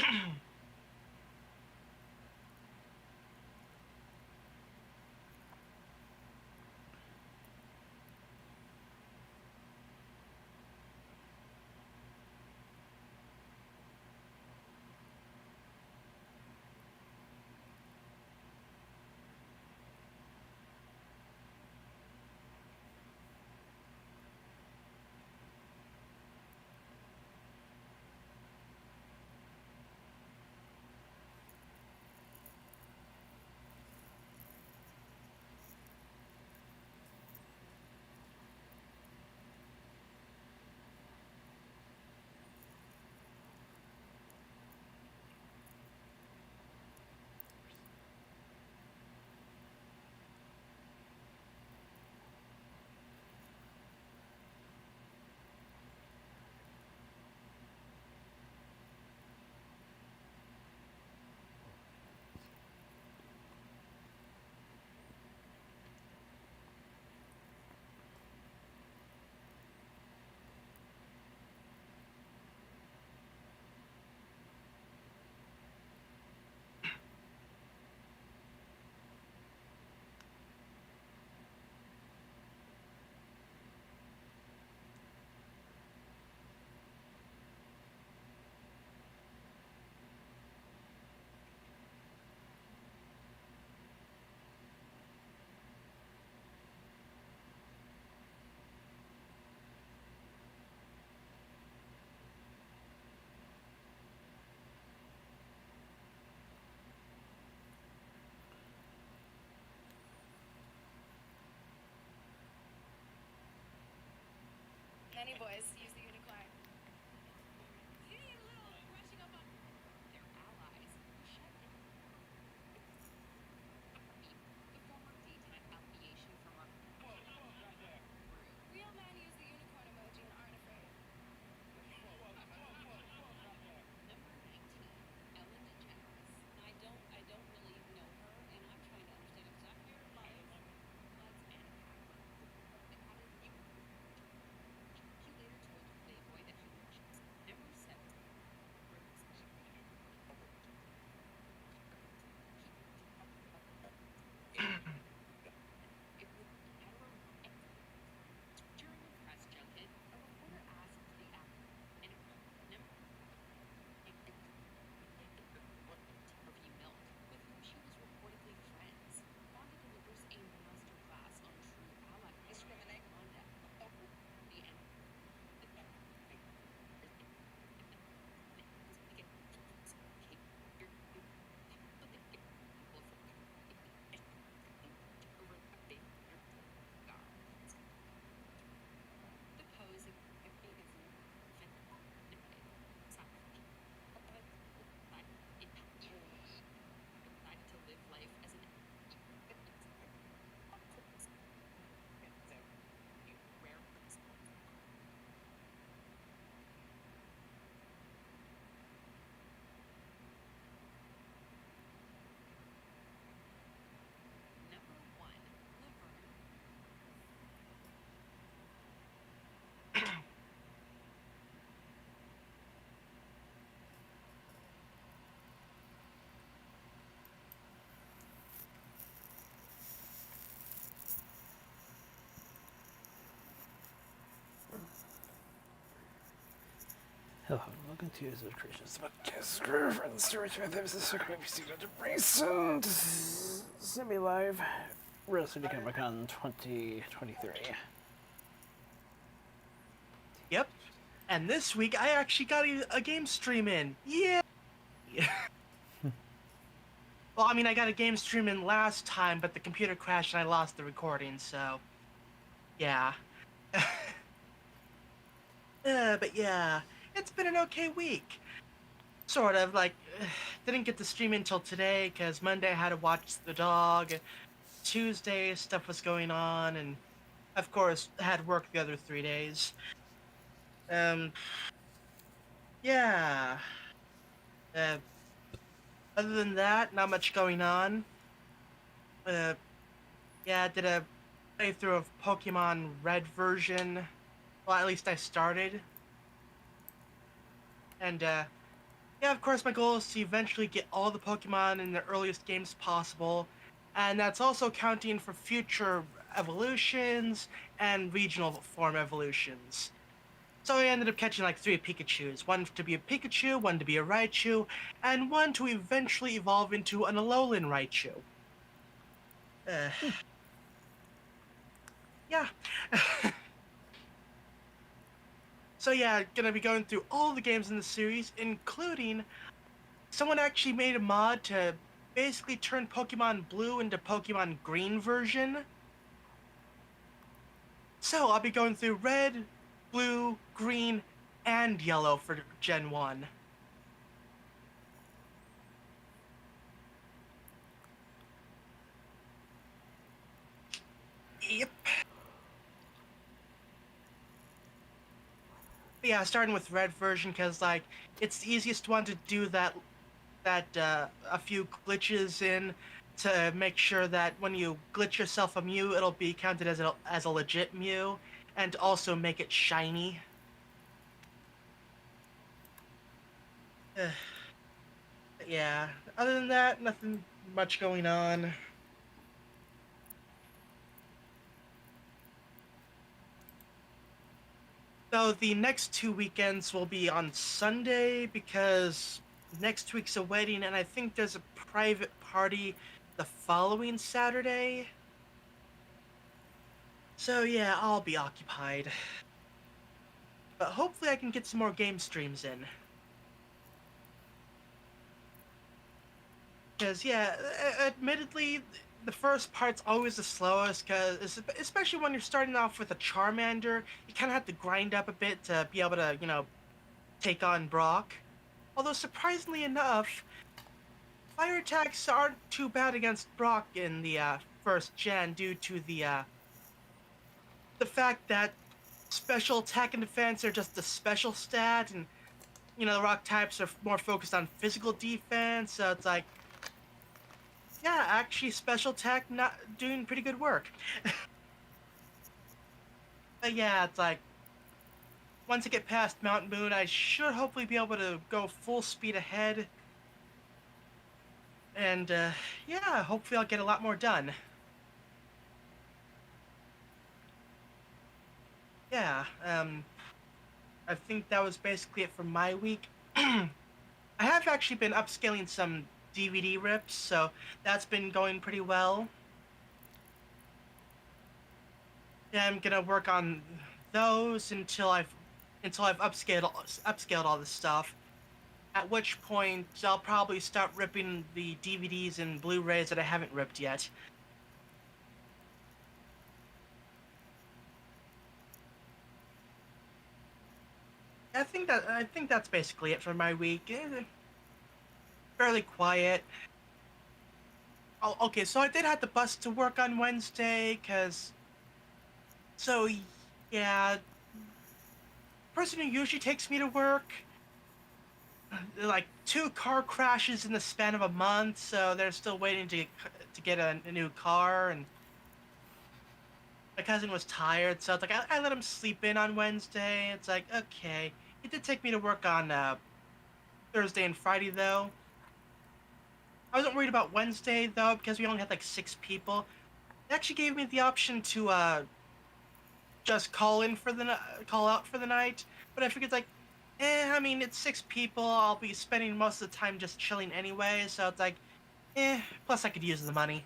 Many boys use the unicorn. Real men use the unicorn emoji and aren't afraid. Hello, welcome to Yoda Soda Creations. Podcast and stories with them. This is Circle ABC recent semi-live Real City Comic Con 2023. Yep. And this week I actually got a game stream in. Yeah. Well, I mean, I got a game stream in last time, but the computer crashed and I lost the recording, so yeah. But yeah, it's been an okay week. Sort of, like, didn't get to stream until today because Monday I had to watch the dog. Tuesday stuff was going on, and of course had work the other 3 days. Yeah. Uh, Other than that, not much going on. Yeah, I did a playthrough of Pokemon Red version. Well, at least I started. And, Yeah, of course, my goal is to eventually get all the Pokemon in the earliest games possible, and that's also counting for future evolutions and regional form evolutions. So I ended up catching like 3 Pikachus, one to be a Pikachu, one to be a Raichu, and one to eventually evolve into an Alolan Raichu. Uh, yeah. So yeah, gonna be going through all the games in the series, including someone actually made a mod to basically turn Pokemon Blue into Pokemon Green version. So I'll be going through Red, Blue, Green, and Yellow for Gen 1. Yep. But yeah, starting with Red version because like it's the easiest one to do that a few glitches in to make sure that when you glitch yourself a Mew, it'll be counted as a legit Mew, and also make it shiny. Uh, yeah. Other than that, nothing much going on. So the next 2 weekends will be on Sunday because next week's a wedding, and I think there's a private party the following Saturday. So yeah, I'll be occupied. But hopefully I can get some more game streams in. Because yeah, admittedly, the first part's always the slowest. Because especially when you're starting off with a Charmander, you kind of have to grind up a bit to be able to, take on Brock. Although surprisingly enough, fire attacks aren't too bad against Brock in the first gen due to the fact that special attack and defense are just a special stat, and the rock types are more focused on physical defense. So it's like, yeah, actually, special attack not doing pretty good work. But yeah, it's like once I get past Mount Moon, I should hopefully be able to go full speed ahead, and yeah, hopefully I'll get a lot more done. Yeah, I think that was basically it for my week. I have actually been upscaling some DVD rips, so that's been going pretty well. Yeah, I'm gonna work on those until I've upscaled all this stuff. At which point I'll probably start ripping the DVDs and Blu-rays that I haven't ripped yet. I think that's basically it for my week. Fairly quiet. Oh, okay, so I did have the bus to work on Wednesday, so yeah, person who usually takes me to work, like 2 car crashes in the span of a month, so they're still waiting to get a new car, and my cousin was tired, so it's like I let him sleep in on Wednesday. It's like, okay. He did take me to work on Thursday and Friday though. I wasn't worried about Wednesday though because we only had like 6 people. They actually gave me the option to just call out for the night, but I figured like, I mean it's 6 people. I'll be spending most of the time just chilling anyway, so it's like, Plus I could use the money.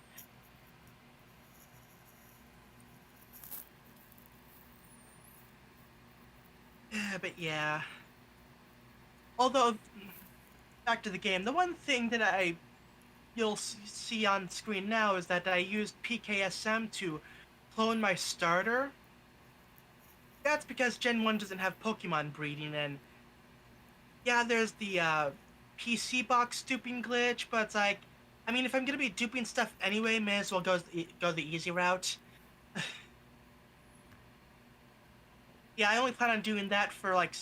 But yeah. Although back to the game, the one thing that you'll see on screen now is that I used PKSM to clone my starter. That's because Gen 1 doesn't have Pokemon breeding, and yeah, there's the PC box duping glitch, but it's like, I mean, if I'm gonna be duping stuff anyway, may as well go the easy route. Yeah, I only plan on doing that for like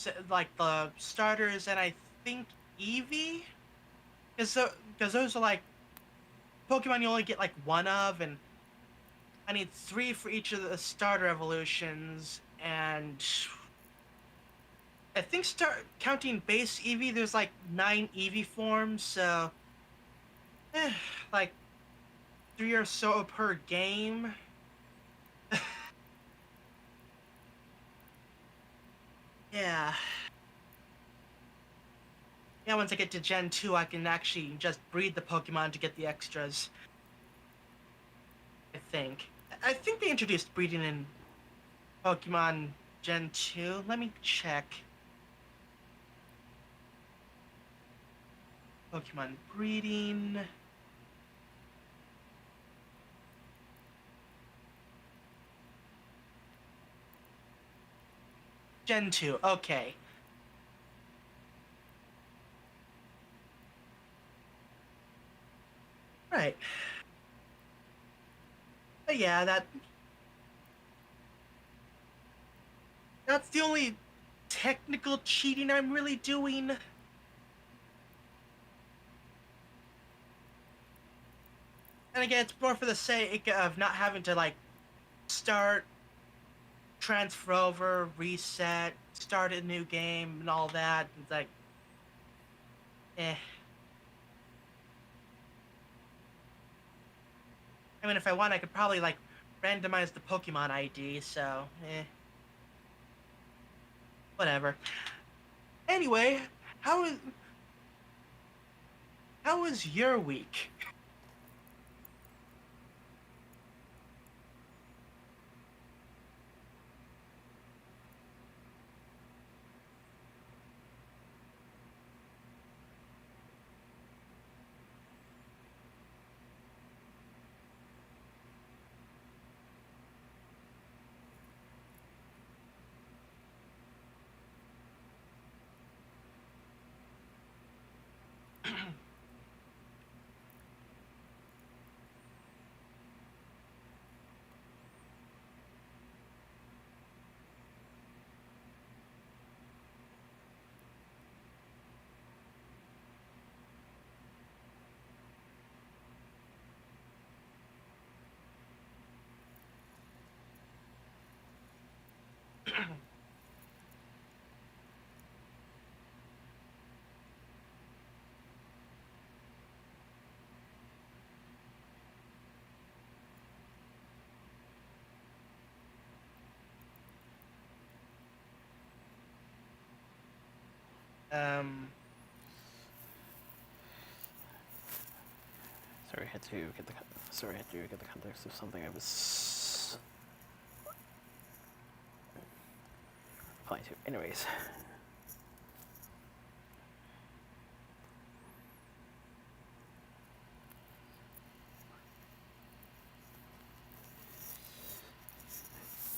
the starters and I think Eevee, because those are like Pokemon you only get like one of, and I need 3 for each of the starter evolutions, and I think start counting base Eevee, there's like 9 Eevee forms, so like 3 or so per game. Yeah. Yeah, once I get to Gen 2, I can actually just breed the Pokemon to get the extras. I think. I think they introduced breeding in Pokemon Gen 2. Let me check. Pokemon breeding. Gen 2, okay. Right. But yeah, that's the only technical cheating I'm really doing. And again, it's more for the sake of not having to like start, transfer over, reset, start a new game, and all that. It's like, eh. I mean, if I want, I could probably like randomize the Pokemon ID. So, whatever. Anyway, how is how was your week? um, Sorry, I had to get the context of something I was applying to. Anyways.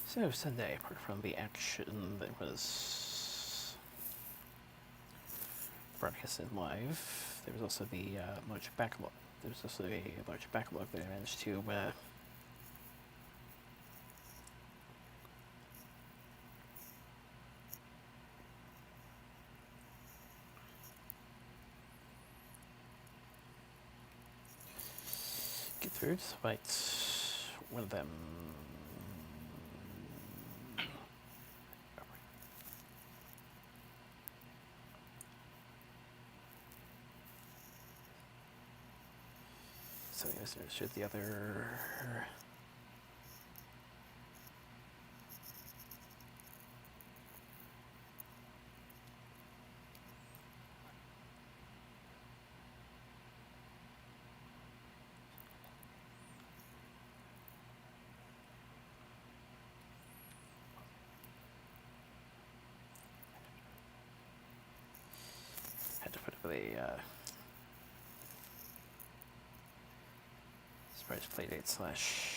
So Sunday, apart from the action that was broadcasted live, there was also the large backlog. There was also a large backlog that I managed to get through, despite one of them. So yes, should the other. Had to put up a surprise playdate slash.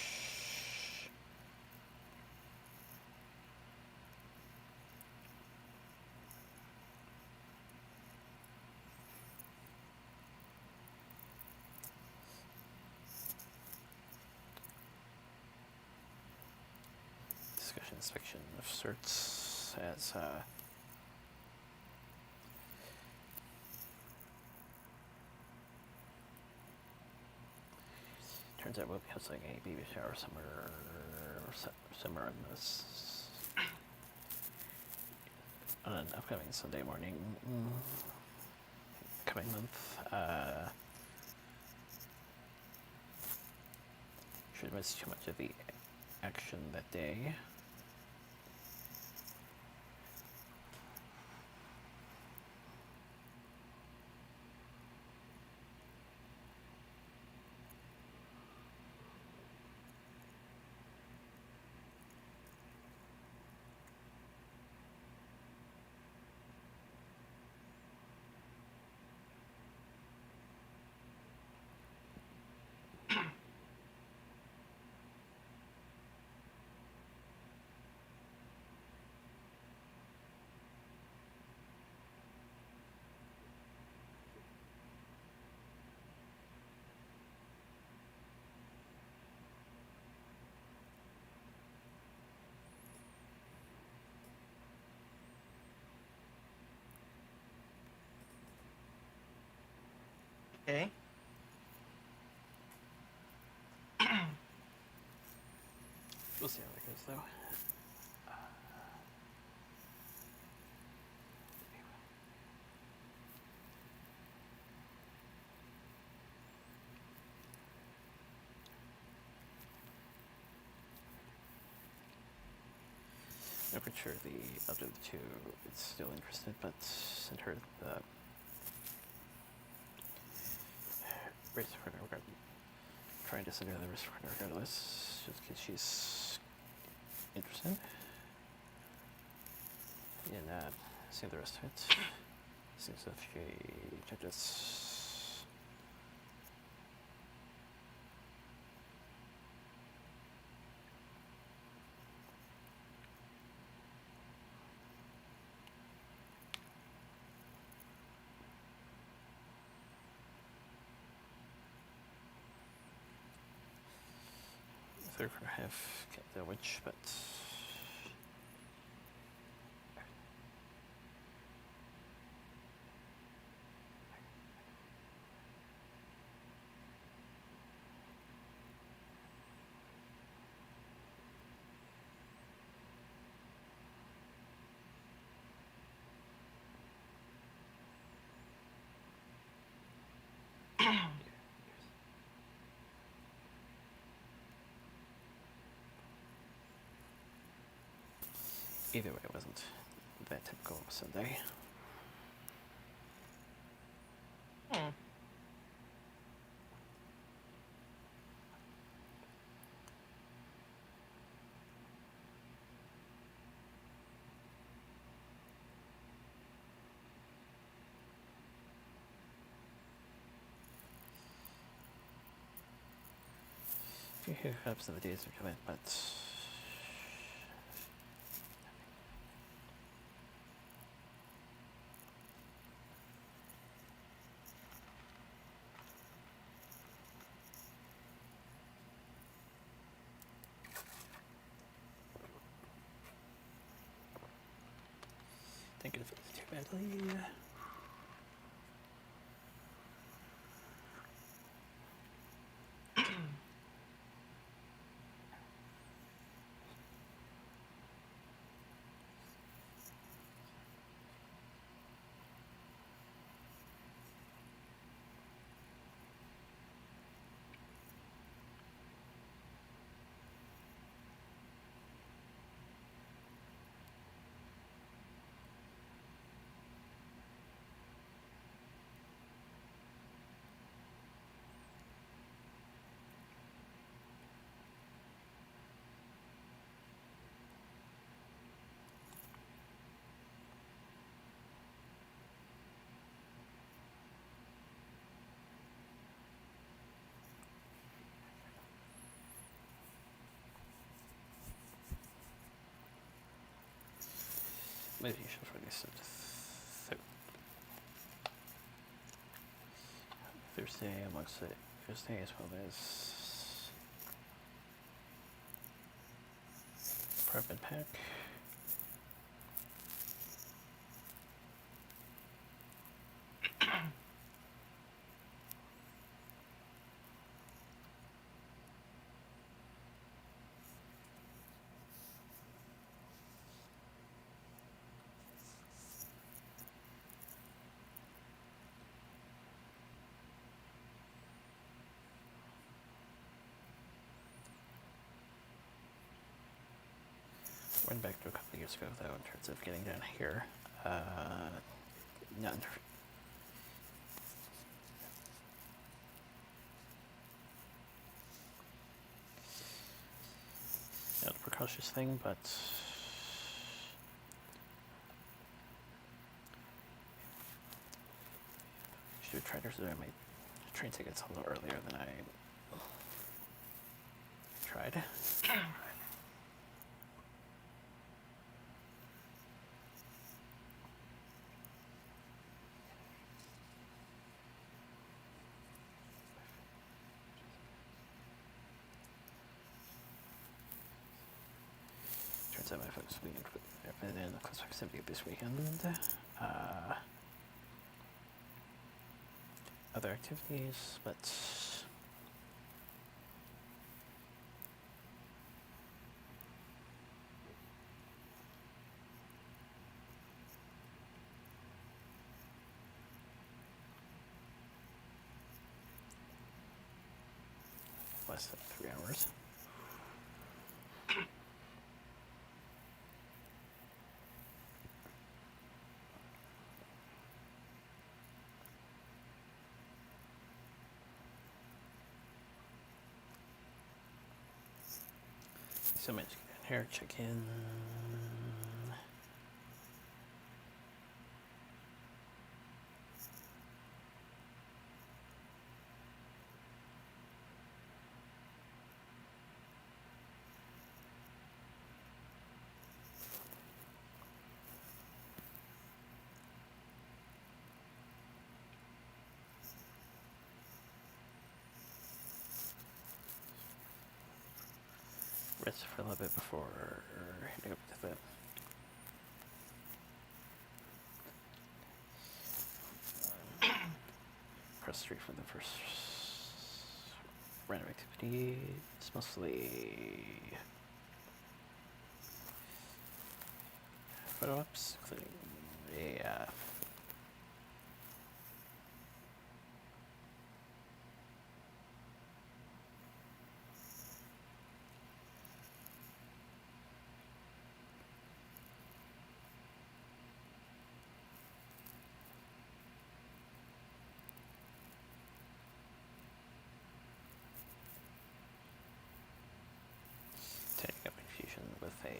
Discussion inspection of certs as turns out we'll be hosting a baby shower somewhere in this on an upcoming Sunday morning, coming month. Shouldn't miss too much of the action that day. Okay. We'll see how it goes, though. I'm pretty sure the other two is still interested, but sent her the race partner regardless. Trying to send her the race partner regardless, just in case she's interested. And see the rest of it. Seems as if she judges. Third quarter half, get the witch, but either way, it wasn't that typical of a Sunday. Hmm. A few hiccups in the days of event, but thank you for too badly. Maybe you should release it Thursday amongst it. Thursday as well as prep and pack. going back to a couple of years ago, though, in terms of getting down here. Not a precautious thing, but should have tried to reserve my train tickets a little earlier than I tried. Turns out my folks will be in close proximity this weekend. Other activities, but less than 3 hours. So much to get in here, check in. Rest for a little bit before heading up to the cross the street for the first round of activity. It's mostly photo ops, including a taking up infusion with a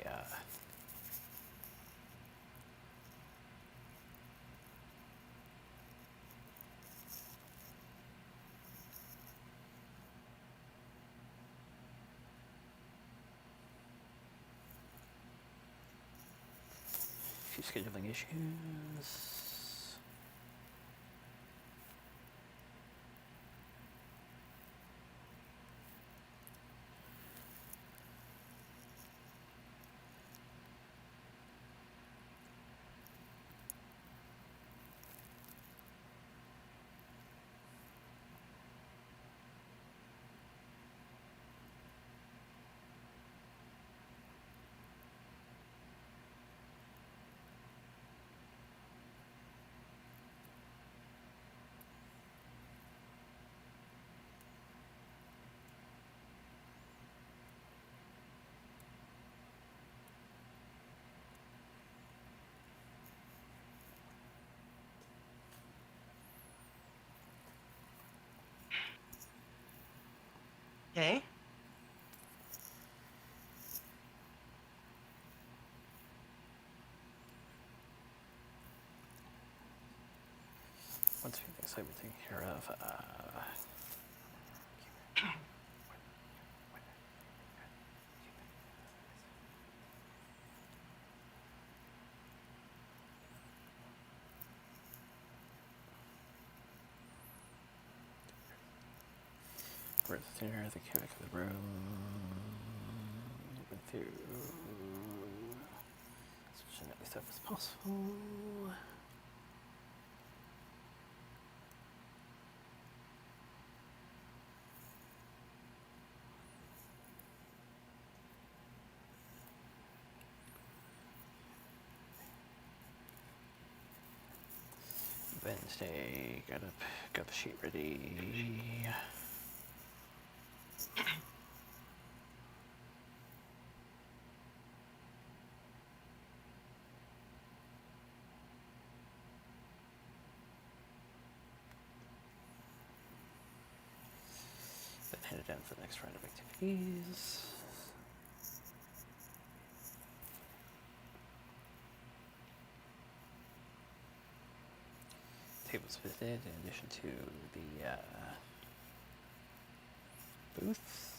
few scheduling issues. Okay. Once we get everything care of, we're there, the cubic of the room, went through as much genetic stuff as possible. Wednesday, got the sheet ready. again for the next round of activities. Tables visited in addition to the booths.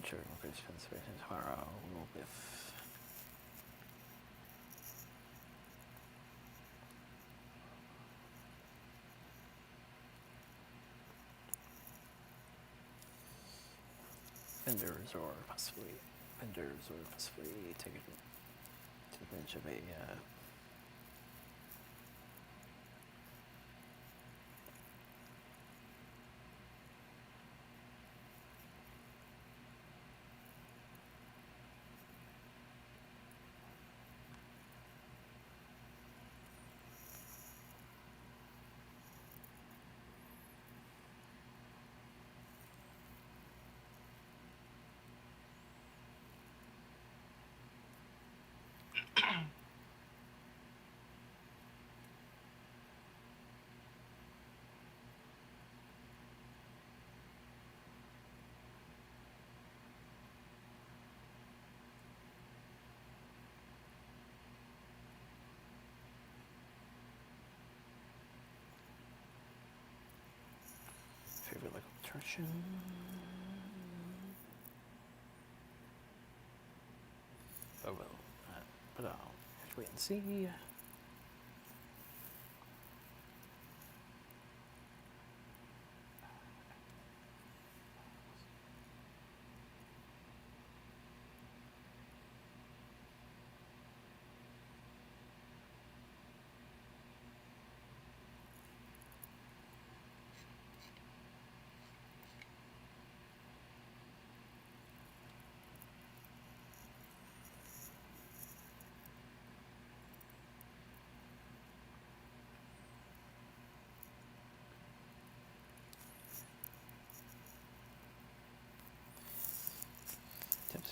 Sure, we'll finish conservation tomorrow with vendors or possibly take advantage of a favorite local attraction. Oh well, but I'll have to wait and see.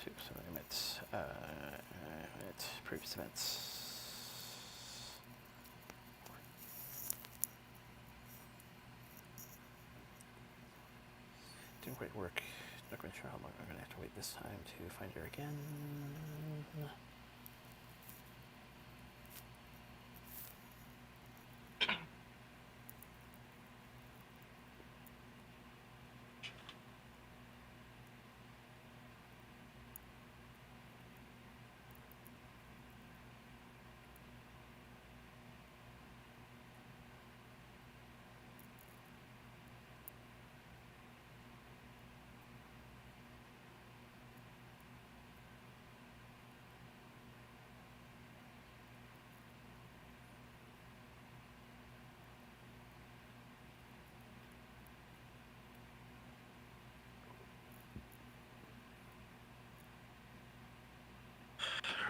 Tips for limits at previous events. Didn't quite work. Not quite sure how long I'm gonna have to wait this time to find her again.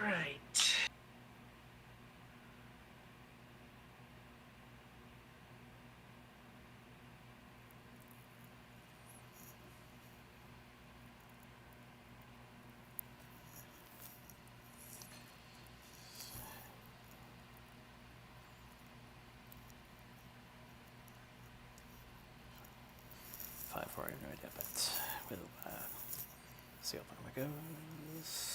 Right. Five for I have no idea, but we'll see how long it goes.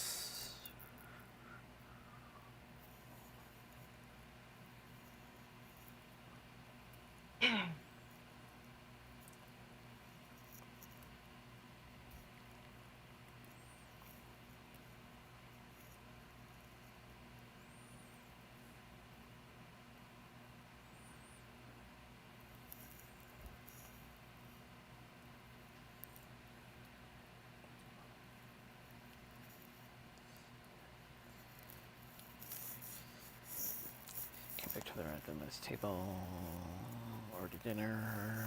Came back to the randomized table, ordered dinner.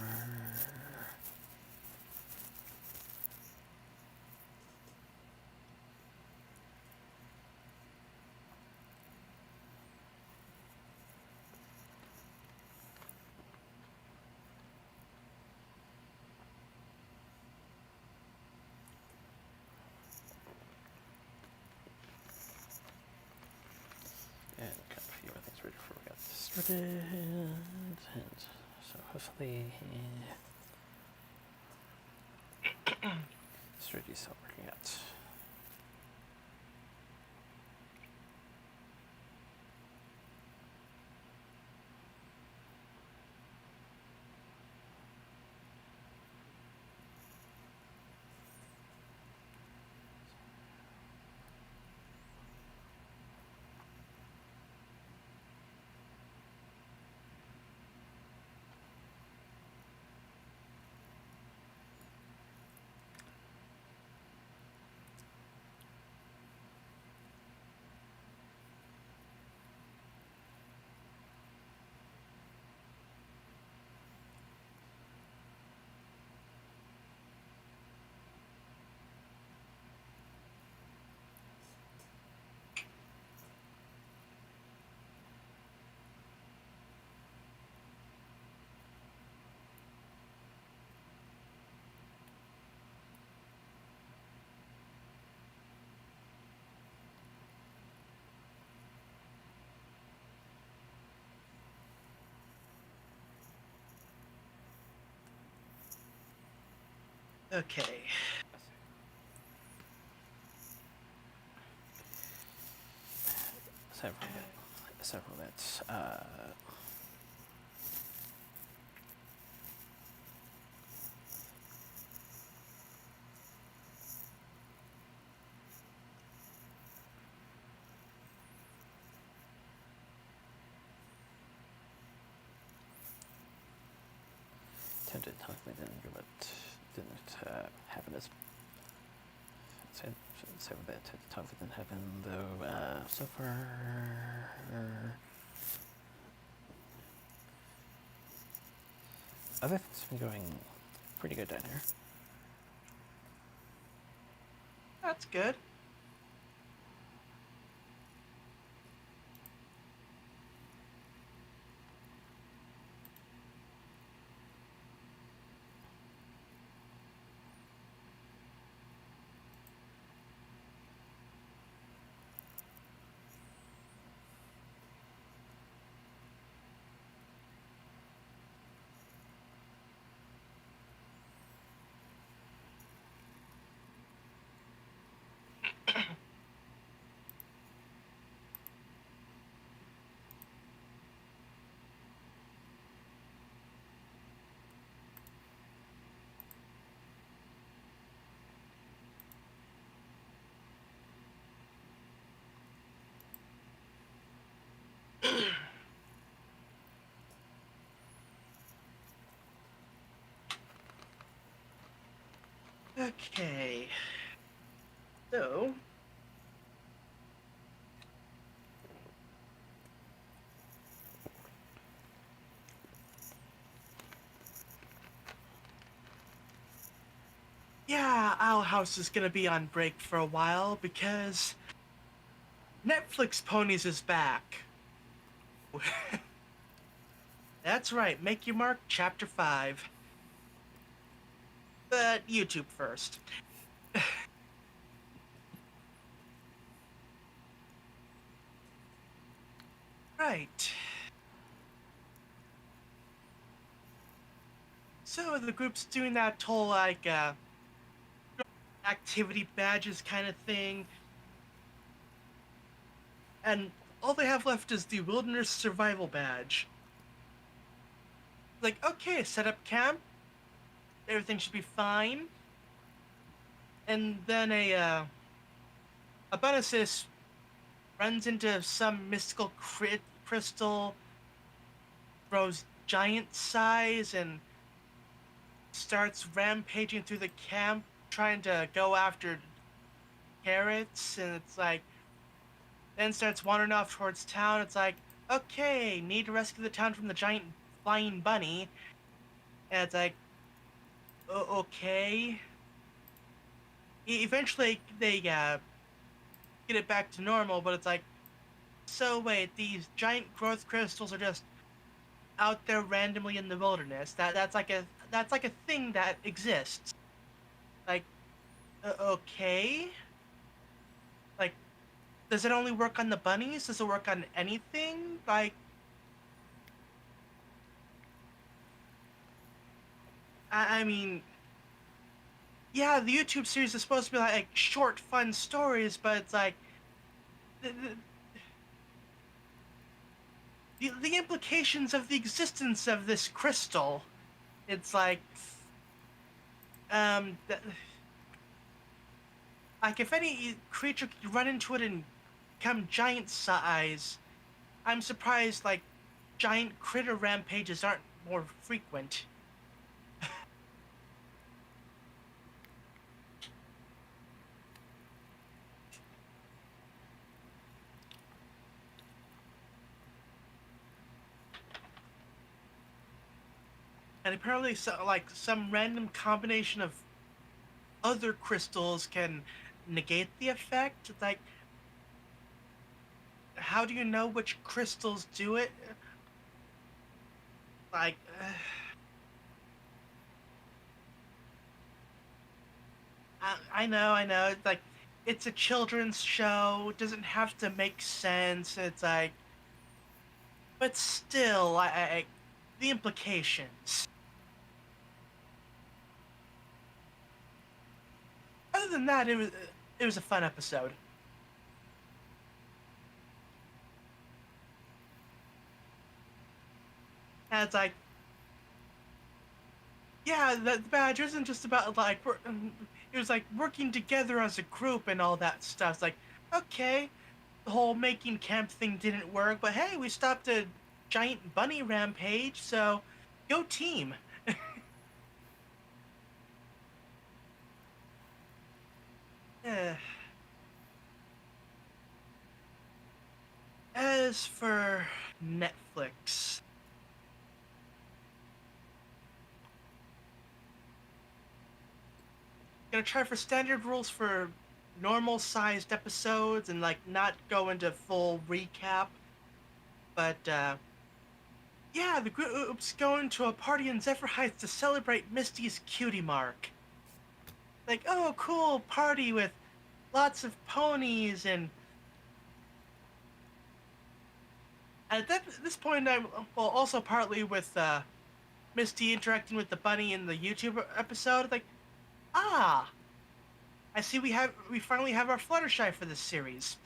started, and so hopefully strategies start working out. Okay. Several bits. Tempted to me didn't give it, didn't happen as. So that totally didn't happen though. So far, other things have been going pretty good down here. That's good. Okay. So, yeah, Owl House is gonna be on break for a while because Netflix Ponies is back. That's right, make your mark, chapter 5. But YouTube first. Right. So the group's doing that whole like activity badges kind of thing, and all they have left is the wilderness survival badge. Like, okay, set up camp, everything should be fine, and then a Benesis runs into some mystical crystal, grows giant size, and starts rampaging through the camp trying to go after carrots, and it's like, then starts wandering off towards town. It's like, okay, need to rescue the town from the giant flying bunny. And it's like, okay. Eventually, they get it back to normal, but it's like, so wait, these giant growth crystals are just out there randomly in the wilderness. That's like a thing that exists. Like, okay. Like, does it only work on the bunnies? Does it work on anything? Like, I mean, yeah, the YouTube series is supposed to be like short, fun stories, but it's like the, the implications of the existence of this crystal. It's um, th- like if any creature could run into it and become giant size, I'm surprised like giant critter rampages aren't more frequent. And apparently, like some random combination of other crystals can negate the effect. Like, how do you know which crystals do it? Like, I know. It's like, it's a children's show. It doesn't have to make sense. It's like, but still, the implications. Other than that, it was a fun episode. And it's like, yeah, the badge isn't just about like it was like working together as a group and all that stuff. It's like, okay, the whole making camp thing didn't work, but hey, we stopped a giant bunny rampage, so go team. Eh. As for Netflix, gonna try for standard rules for normal sized episodes and like not go into full recap. But yeah, the group's going to a party in Zephyr Heights to celebrate Misty's cutie mark. Like, oh, cool party with lots of ponies, and at this point, I'm well, also partly with Misty interacting with the bunny in the YouTube episode. Like, ah, I see we finally have our Fluttershy for this series.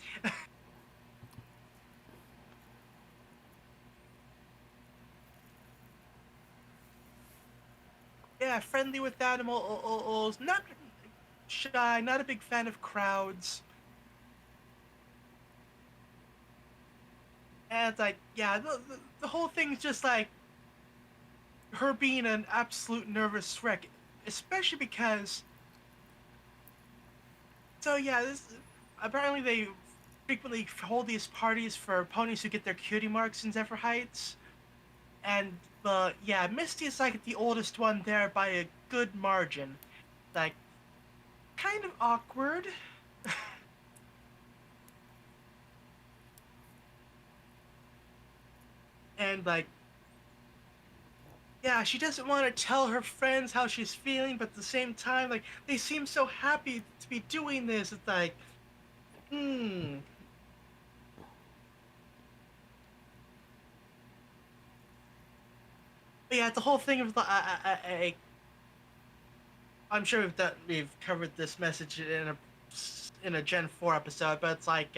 Yeah, friendly with animals, not shy, not a big fan of crowds. And it's like, yeah, the whole thing's just like her being an absolute nervous wreck, especially because. So yeah, this apparently they frequently hold these parties for ponies who get their cutie marks in Zephyr Heights, and yeah, Misty is like the oldest one there by a good margin. Like, kind of awkward, and like, yeah, she doesn't want to tell her friends how she's feeling, but at the same time, like, they seem so happy to be doing this. It's like, hmm. But yeah, the whole thing of the I'm sure we've covered this message in a Gen 4 episode, but it's like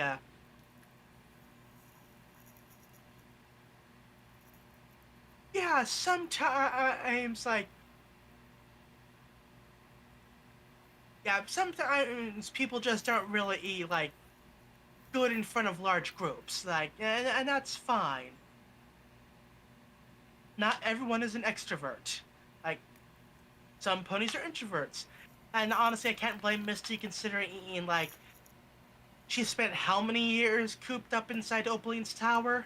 yeah, sometimes like yeah, sometimes people just aren't really like good in front of large groups, like, and that's fine. Not everyone is an extrovert. Like, some ponies are introverts, and honestly, I can't blame Misty considering like she spent how many years cooped up inside Opaline's tower.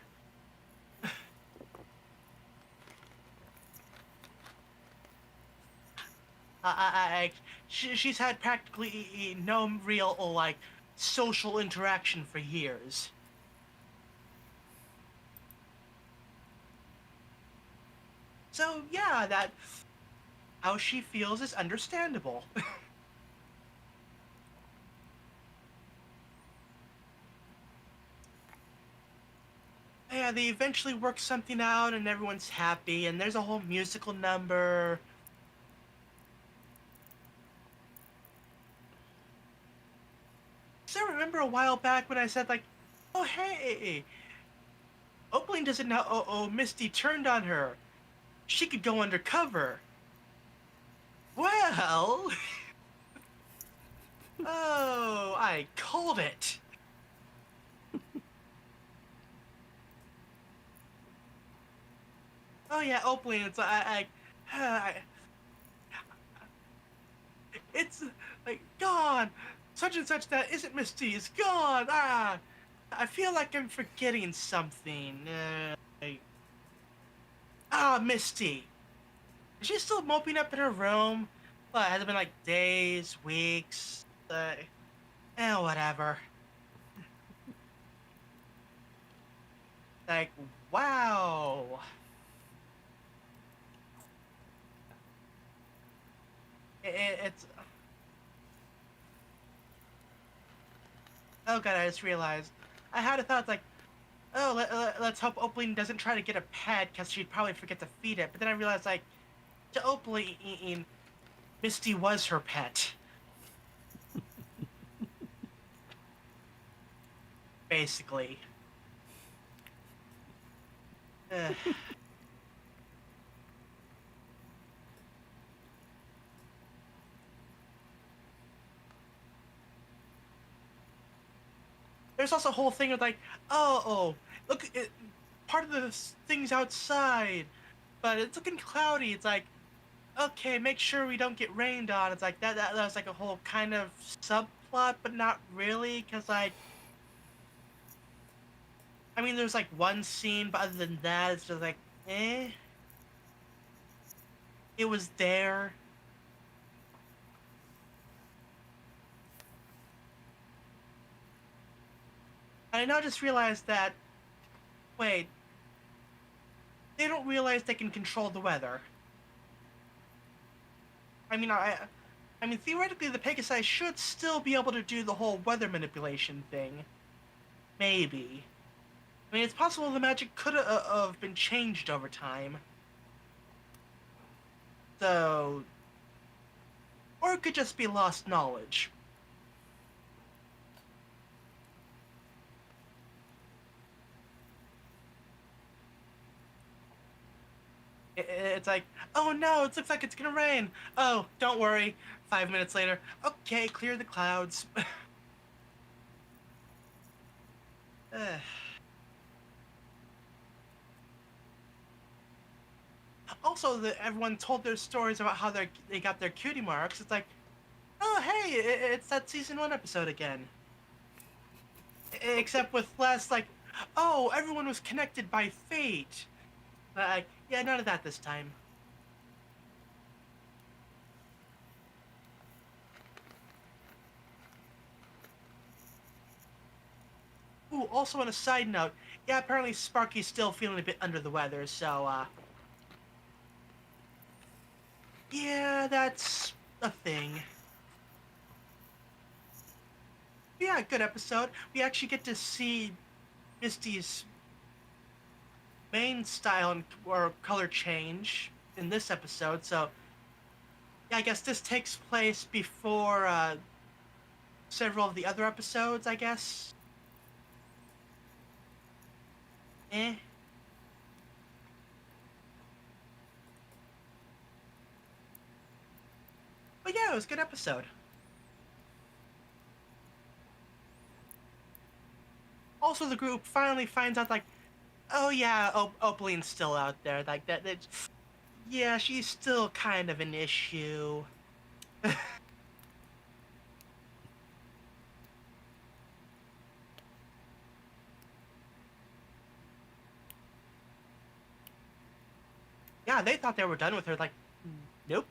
She's had practically no real like social interaction for years. So yeah, that how she feels is understandable. Yeah, they eventually work something out and everyone's happy, and there's a whole musical number. remember a while back when I said like, "Oh hey, Oakland doesn't know. Oh, Misty turned on her. She could go undercover." Well, oh, I called it. Oh yeah, Oakland. I it's like gone. Such and such that isn't Misty is gone. Ah, I feel like I'm forgetting something. Misty. Is she still moping up in her room? Well, has it been like days, weeks? Whatever. Like, wow. It's. Oh god, I just realized. I had a thought like, oh, let's hope Opaline doesn't try to get a pet because she'd probably forget to feed it. But then I realized, like, to Opaline, Misty was her pet. Basically. Ugh. There's also a whole thing of like, look, part of the thing's outside, but it's looking cloudy. It's like, okay, make sure we don't get rained on. It's like that was like a whole kind of subplot, but not really, because like, I mean, there's like one scene, but other than that, it's just like, eh. It was there. I now just realized that, wait, they don't realize they can control the weather. I mean, I mean, theoretically, the Pegasi should still be able to do the whole weather manipulation thing. Maybe. I mean, it's possible the magic could have been changed over time. So, or it could just be lost knowledge. It's like, oh no, it looks like it's gonna rain. Oh, don't worry. 5 minutes later, okay, clear the clouds. Ugh. Also, everyone told their stories about how they got their cutie marks. It's like, oh hey, it's that season 1 episode again. Except with less like, oh, everyone was connected by fate. Like, yeah, none of that this time. Ooh, also on a side note, yeah, apparently Sparky's still feeling a bit under the weather, so, yeah, that's a thing. But yeah, good episode. We actually get to see Misty's main style or color change in this episode, so, yeah, I guess this takes place before, several of the other episodes, I guess. Eh. But yeah, it was a good episode. Also, the group finally finds out, like, oh yeah, Opaline's still out there. Like, yeah, she's still kind of an issue. Yeah, they thought they were done with her. Like, nope.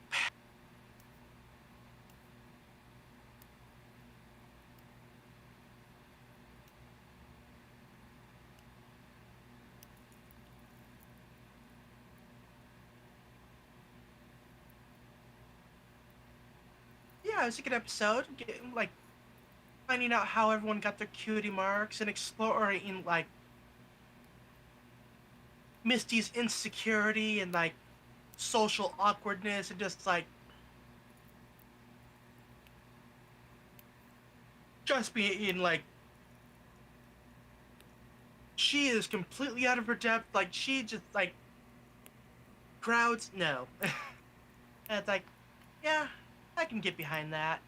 Yeah, it was a good episode. Like, finding out how everyone got their cutie marks and exploring, like, Misty's insecurity and, like, social awkwardness and just, like, Just being like, she is completely out of her depth. Like, she just like crowds. No, and it's like, yeah, I can get behind that.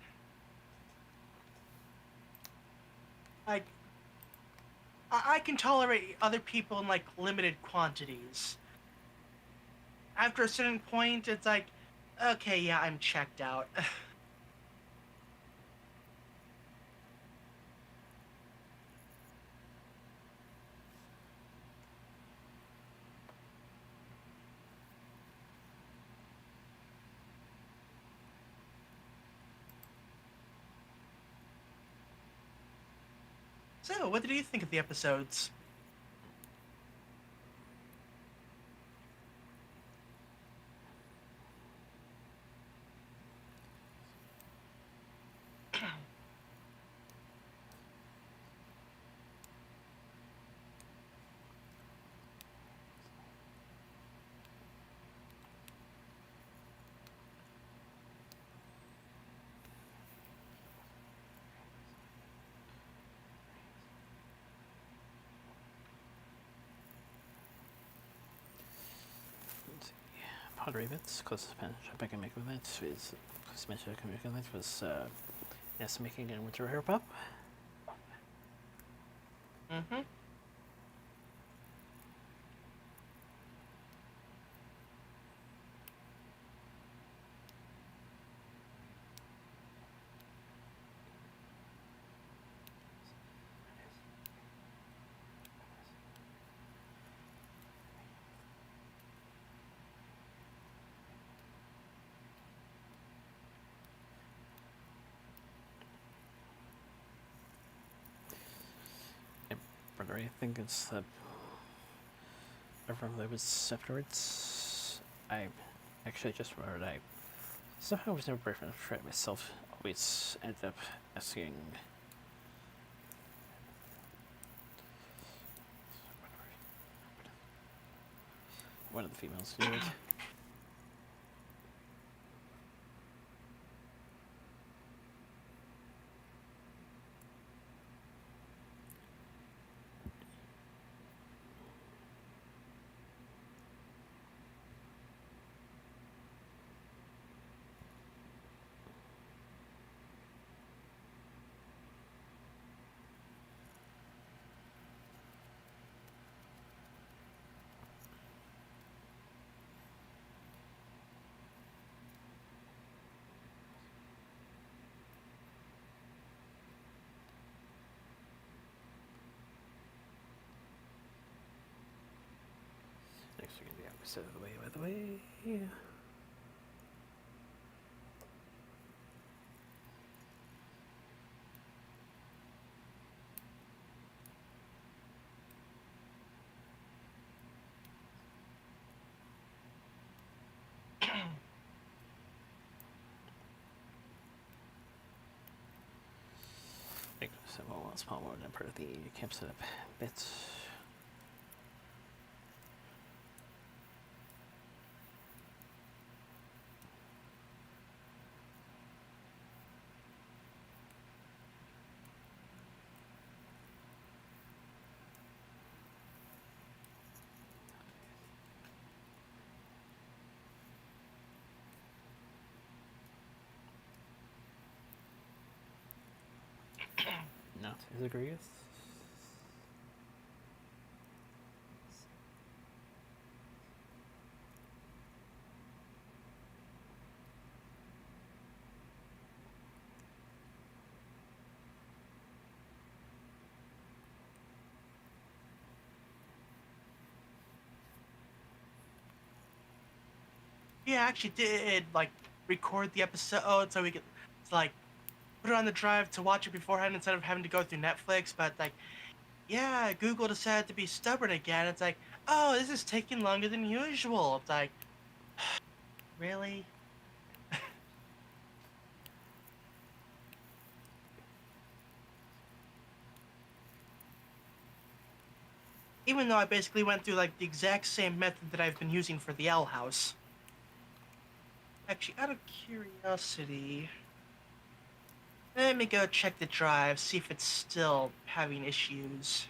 Like, I can tolerate other people in like limited quantities. After a certain point, it's like, okay, yeah, I'm checked out. So, what did you think of the episodes? Pottery bits, closest Spanish I can make with that is closest Spanish I can make with that was yes, making a winter hair pop. Mm-hmm. Brother, I think it's the everyone that was afterwards. I actually just remembered I somehow was never brave enough to try it myself. Always ended up asking one of the females to do it. Next we're gonna be opposite of the way, by the way. Yeah. So one small more than part of the camp setup bits. Not as egregious. Yeah, I actually did like record the episode so we could like put it on the drive to watch it beforehand instead of having to go through Netflix. But like, yeah, Google decided to be stubborn again. It's like, oh, this is taking longer than usual. It's like, really? Even though I basically went through like the exact same method that I've been using for the L House. Actually, out of curiosity, Let me go check the drive, see if it's still having issues.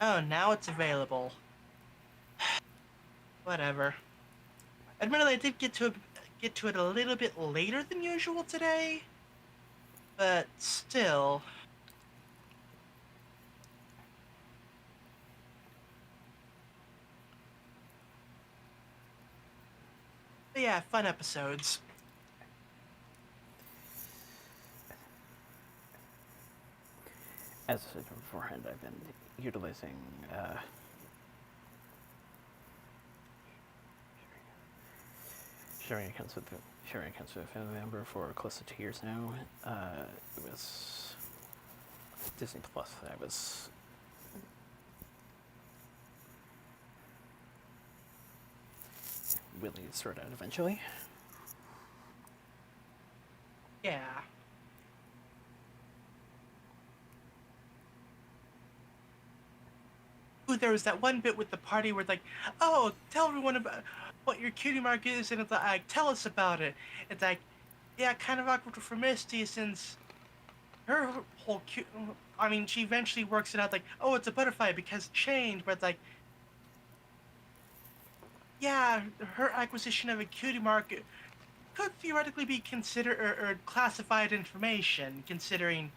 Oh, now it's available. Whatever. Admittedly, I did get to it a little bit later than usual today, but still. But yeah, fun episodes. As I said beforehand, I've been utilizing sharing accounts with a family member for close to 2 years now. It was Disney Plus that I was willing to sort out eventually. Yeah. Ooh, there was that one bit with the party where it's like, oh, tell everyone about what your cutie mark is, and it's like, tell us about it. It's like, yeah, kind of awkward for Misty since her whole cute. I mean, she eventually works it out like, oh, it's a butterfly because change, but it's like, yeah, her acquisition of a cutie mark could theoretically be considered or classified information, considering,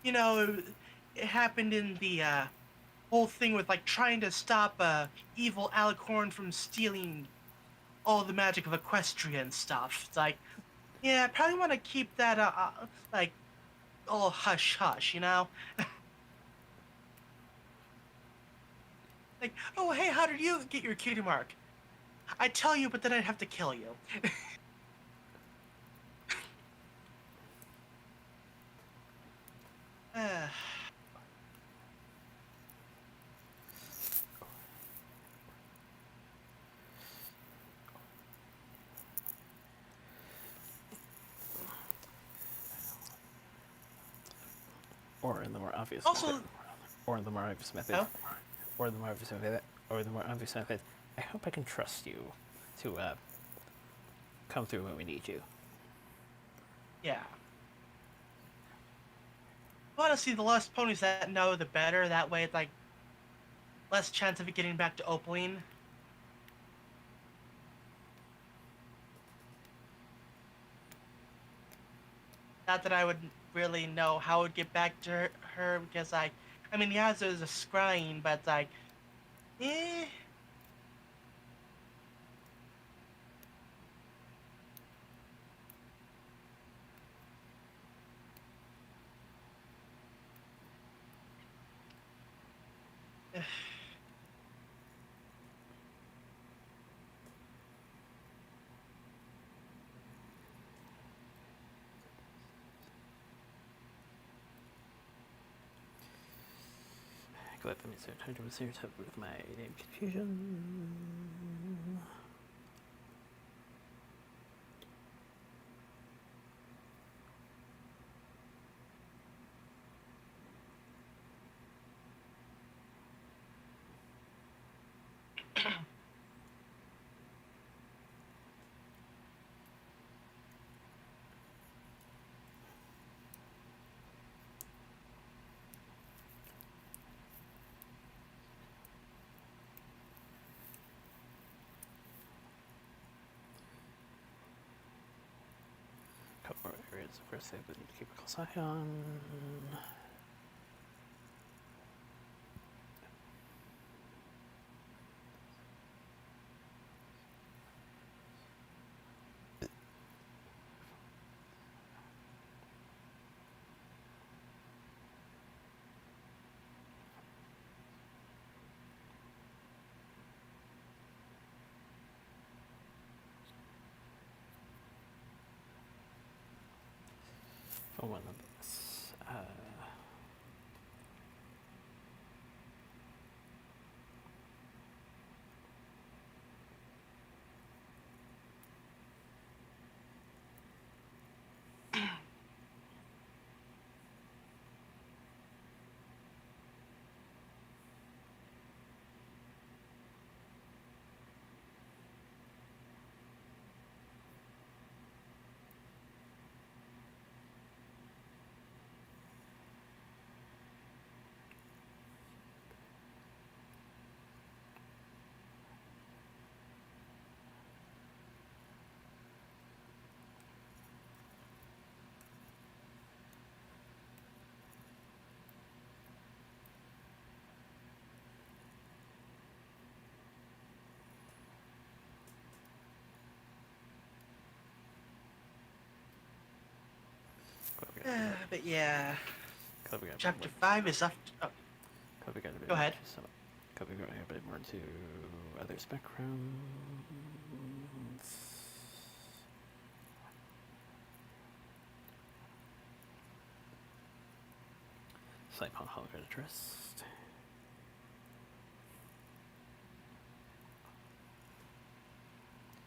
you know, it happened in the whole thing with like trying to stop evil Alicorn from stealing all the magic of Equestria and stuff. It's like, yeah, I probably want to keep that like all hush hush, you know? Like, oh hey, how did you get your cutie mark? I'd tell you, but then I'd have to kill you. uh, Or in the more obvious also, method. Or in the more obvious method. oh, Or the more obvious method. Or the more obvious method. I hope I can trust you to come through when we need you. yeah. Honestly, the less ponies that know, the better. That way, it's like less chance of it getting back to Opaline. Not that I would really know how it would get back to her because I mean, yeah, there's a scrying, but like, eh. Glad that means time to research with my name confusion. Couple more areas, of course, I would need to keep a close eye on. For one of this. But yeah, Could we got chapter more, 5 is up. Oh, could we got a bit go more ahead. to some, could we got a bit more into others backgrounds. Saipon hologram trust.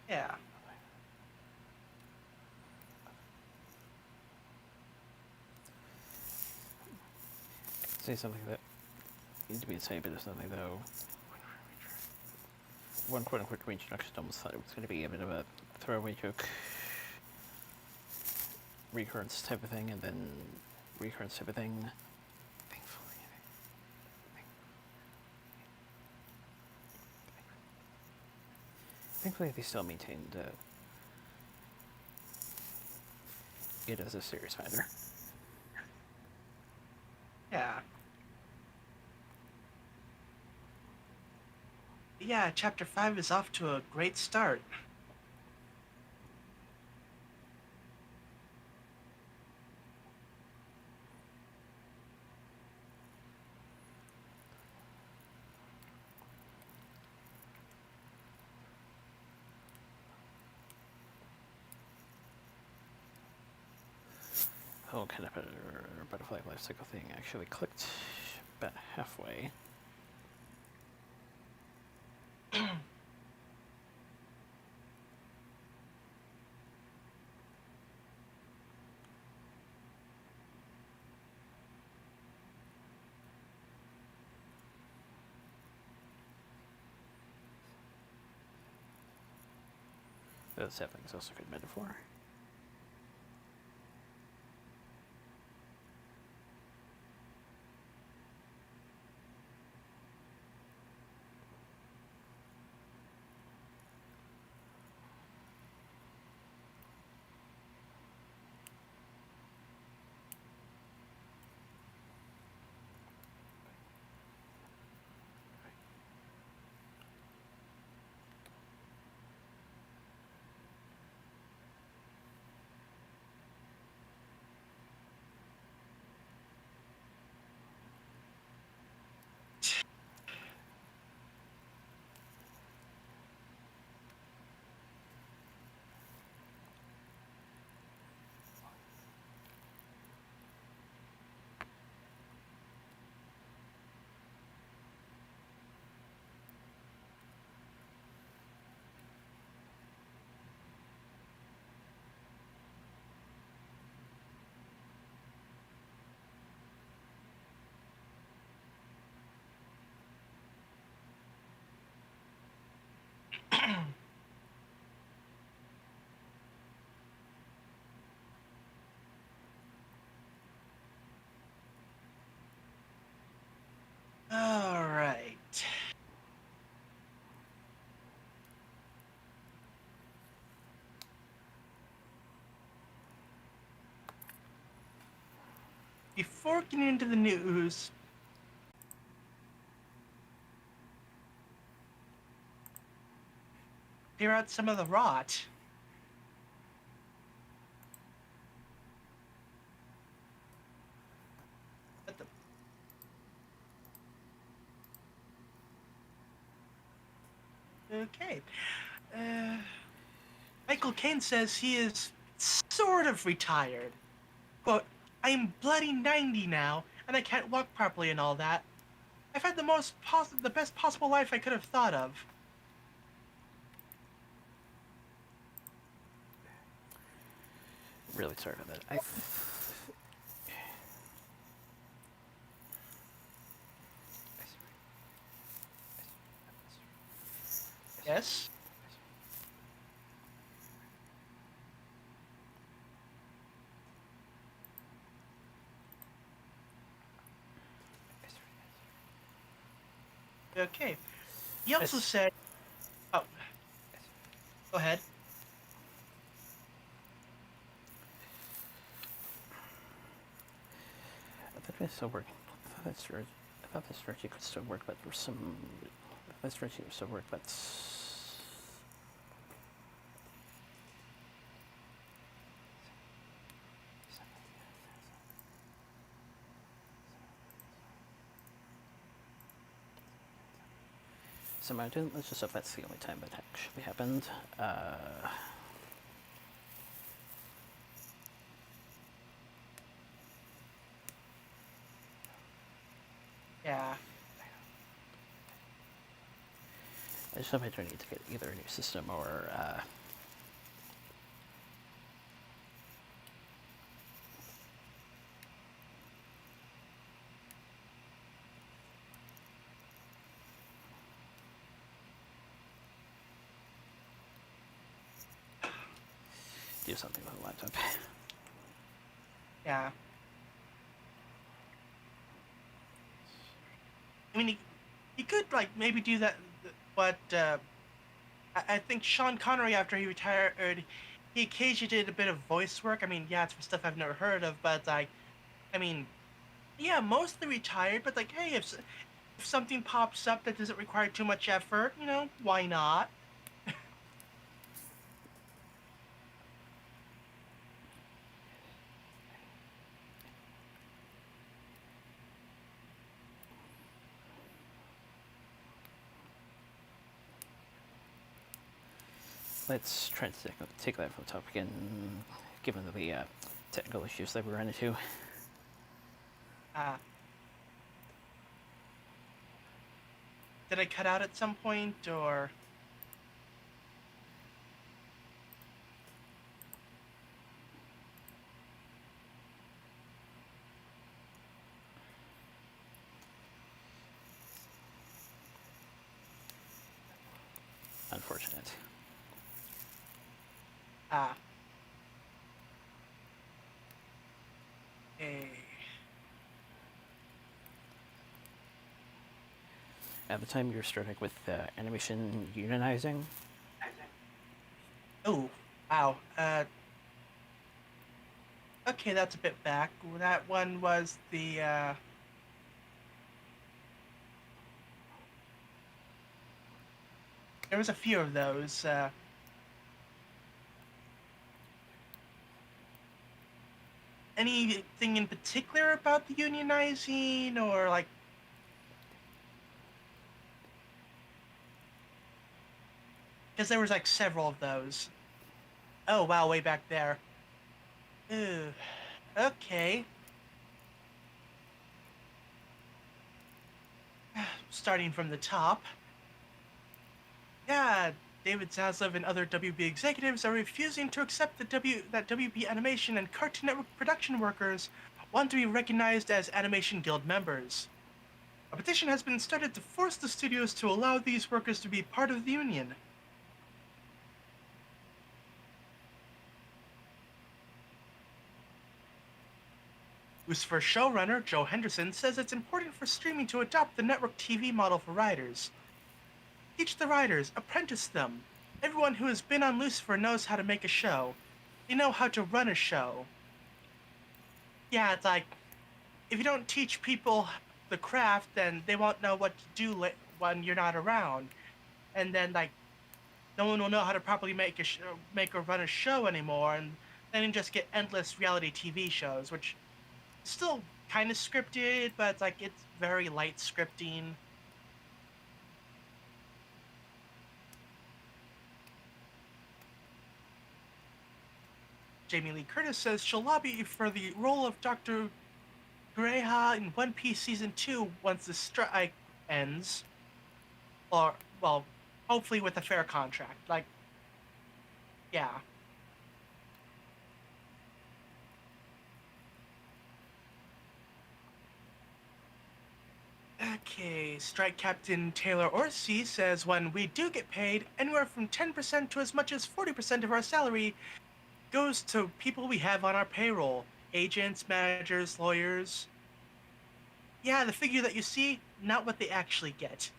Yeah. Say something that needs to be said, but there's nothing though. One quote unquote reintroduction almost thought it was going to be a bit of a throwaway joke, recurrence type of thing, and then recurrence type of thing. Thankfully, they still maintained it as a serious matter. Yeah. Yeah, chapter 5 is off to a great start. Whole kind of butterfly life cycle thing actually clicked about halfway. The sapling is also a good metaphor. All right. Before getting into the news, clear out some of the rot. What the? Okay. Michael Caine says he is sort of retired. Quote, I am bloody 90 now, and I can't walk properly and all that. I've had the best possible life I could have thought of. Really sorry about that. Yes? Okay. He also said, oh, go ahead. I thought it was still working. I thought that strategy could still work, but there was some. That strategy would still work, but. So let's just hope that's the only time that actually happened. Yeah. I just hope I don't need to get either a new system or do something with the laptop. Yeah. I mean, he could like maybe do that, but I think Sean Connery, after he retired, he occasionally did a bit of voice work. I mean, yeah, it's for stuff I've never heard of, but like, I mean, yeah, mostly retired. But like, hey, if something pops up that doesn't require too much effort, why not? Let's try to take that from the top again, given the technical issues that we ran into. Uh, did I cut out at some point, or? Unfortunate. Ah. Hey. At the time, you were starting with animation unionizing. Oh, wow. Okay, that's a bit back. That one was the, there was a few of those. Anything in particular about the unionizing, or like, because there was like several of those. Oh, wow, way back there. Ooh, okay. Starting from the top. Yeah, David Zaslav and other WB executives are refusing to accept that WB Animation and Cartoon Network production workers want to be recognized as Animation Guild members. A petition has been started to force the studios to allow these workers to be part of the union. Lucifer's showrunner, Joe Henderson, says it's important for streaming to adopt the network TV model for writers. Teach the writers, apprentice them. Everyone who has been on Lucifer knows how to make a show. They know how to run a show. Yeah, it's like, if you don't teach people the craft, then they won't know what to do when you're not around. And then, like, no one will know how to properly make or run a show anymore, and then you just get endless reality TV shows, which is still kind of scripted, but it's like it's very light scripting. Jamie Lee Curtis says she'll lobby for the role of Dr. Greha in One Piece season 2 once the strike ends, or well, hopefully with a fair contract. Like, yeah. Okay, Strike Captain Taylor Orsi says when we do get paid, anywhere from 10% to as much as 40% of our salary goes to people we have on our payroll, agents, managers, lawyers. Yeah, the figure that you see, not what they actually get.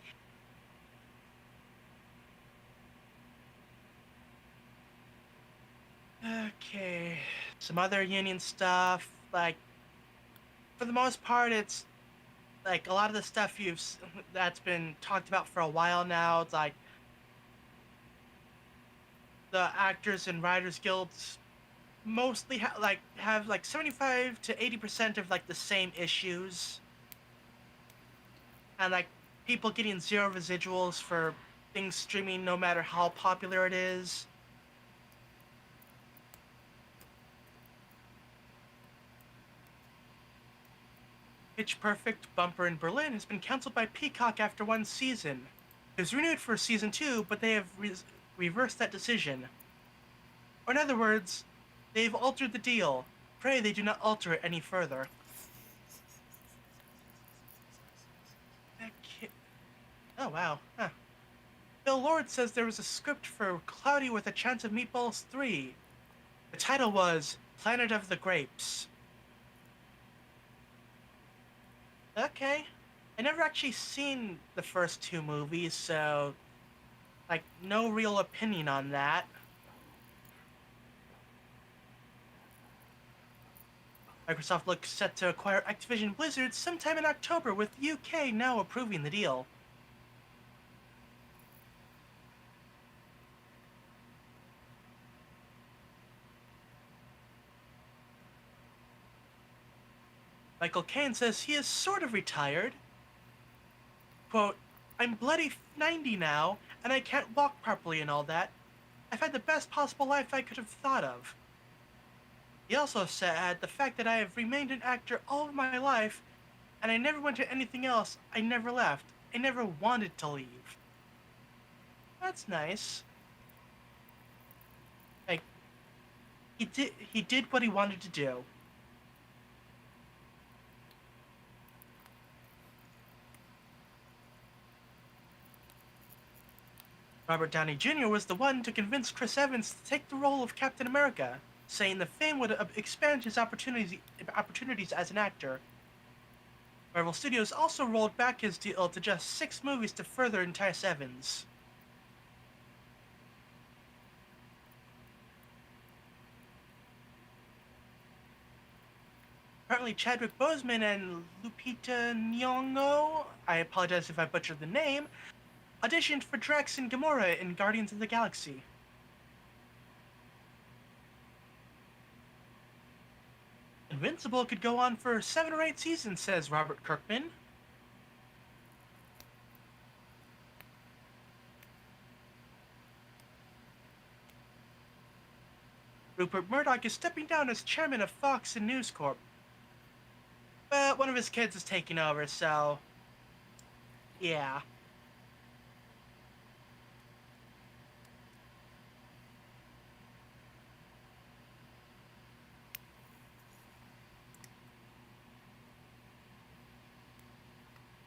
Okay, some other union stuff. Like, for the most part, it's like a lot of the stuff that's been talked about for a while now. It's like the actors and writers guilds mostly have like 75 to 80% of like the same issues, and like people getting zero residuals for things streaming no matter how popular it is. Pitch Perfect Bumper in Berlin has been canceled by Peacock after one season. It was renewed for season 2, but they have reversed that decision. Or in other words, they've altered the deal. Pray they do not alter it any further. Oh wow. Huh. Bill Lord says there was a script for Cloudy with a Chance of Meatballs 3. The title was Planet of the Grapes. Okay. I never actually seen the first two movies, so like no real opinion on that. Microsoft looks set to acquire Activision Blizzard sometime in October, with the UK now approving the deal. Michael Caine says he is sort of retired. Quote, I'm bloody 90 now, and I can't walk properly and all that. I've had the best possible life I could have thought of. He also said the fact that I have remained an actor all of my life, and I never went to anything else, I never left. I never wanted to leave. That's nice. Like, he did what he wanted to do. Robert Downey Jr. was the one to convince Chris Evans to take the role of Captain America, saying the fame would expand his opportunities as an actor. Marvel Studios also rolled back his deal to just 6 movies to further entice Evans. Apparently, Chadwick Boseman and Lupita Nyong'o, I apologize if I butchered the name, auditioned for Drax and Gamora in Guardians of the Galaxy. Invincible could go on for 7 or 8 seasons, says Robert Kirkman. Rupert Murdoch is stepping down as chairman of Fox and News Corp. But one of his kids is taking over, so yeah.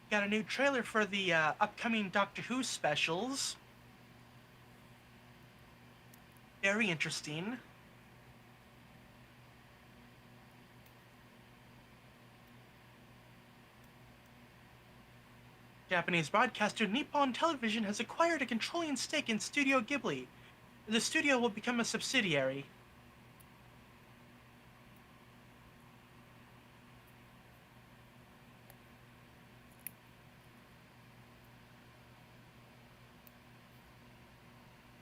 Got a new trailer for the upcoming Doctor Who specials. Very interesting. Japanese broadcaster Nippon Television has acquired a controlling stake in Studio Ghibli. The studio will become a subsidiary.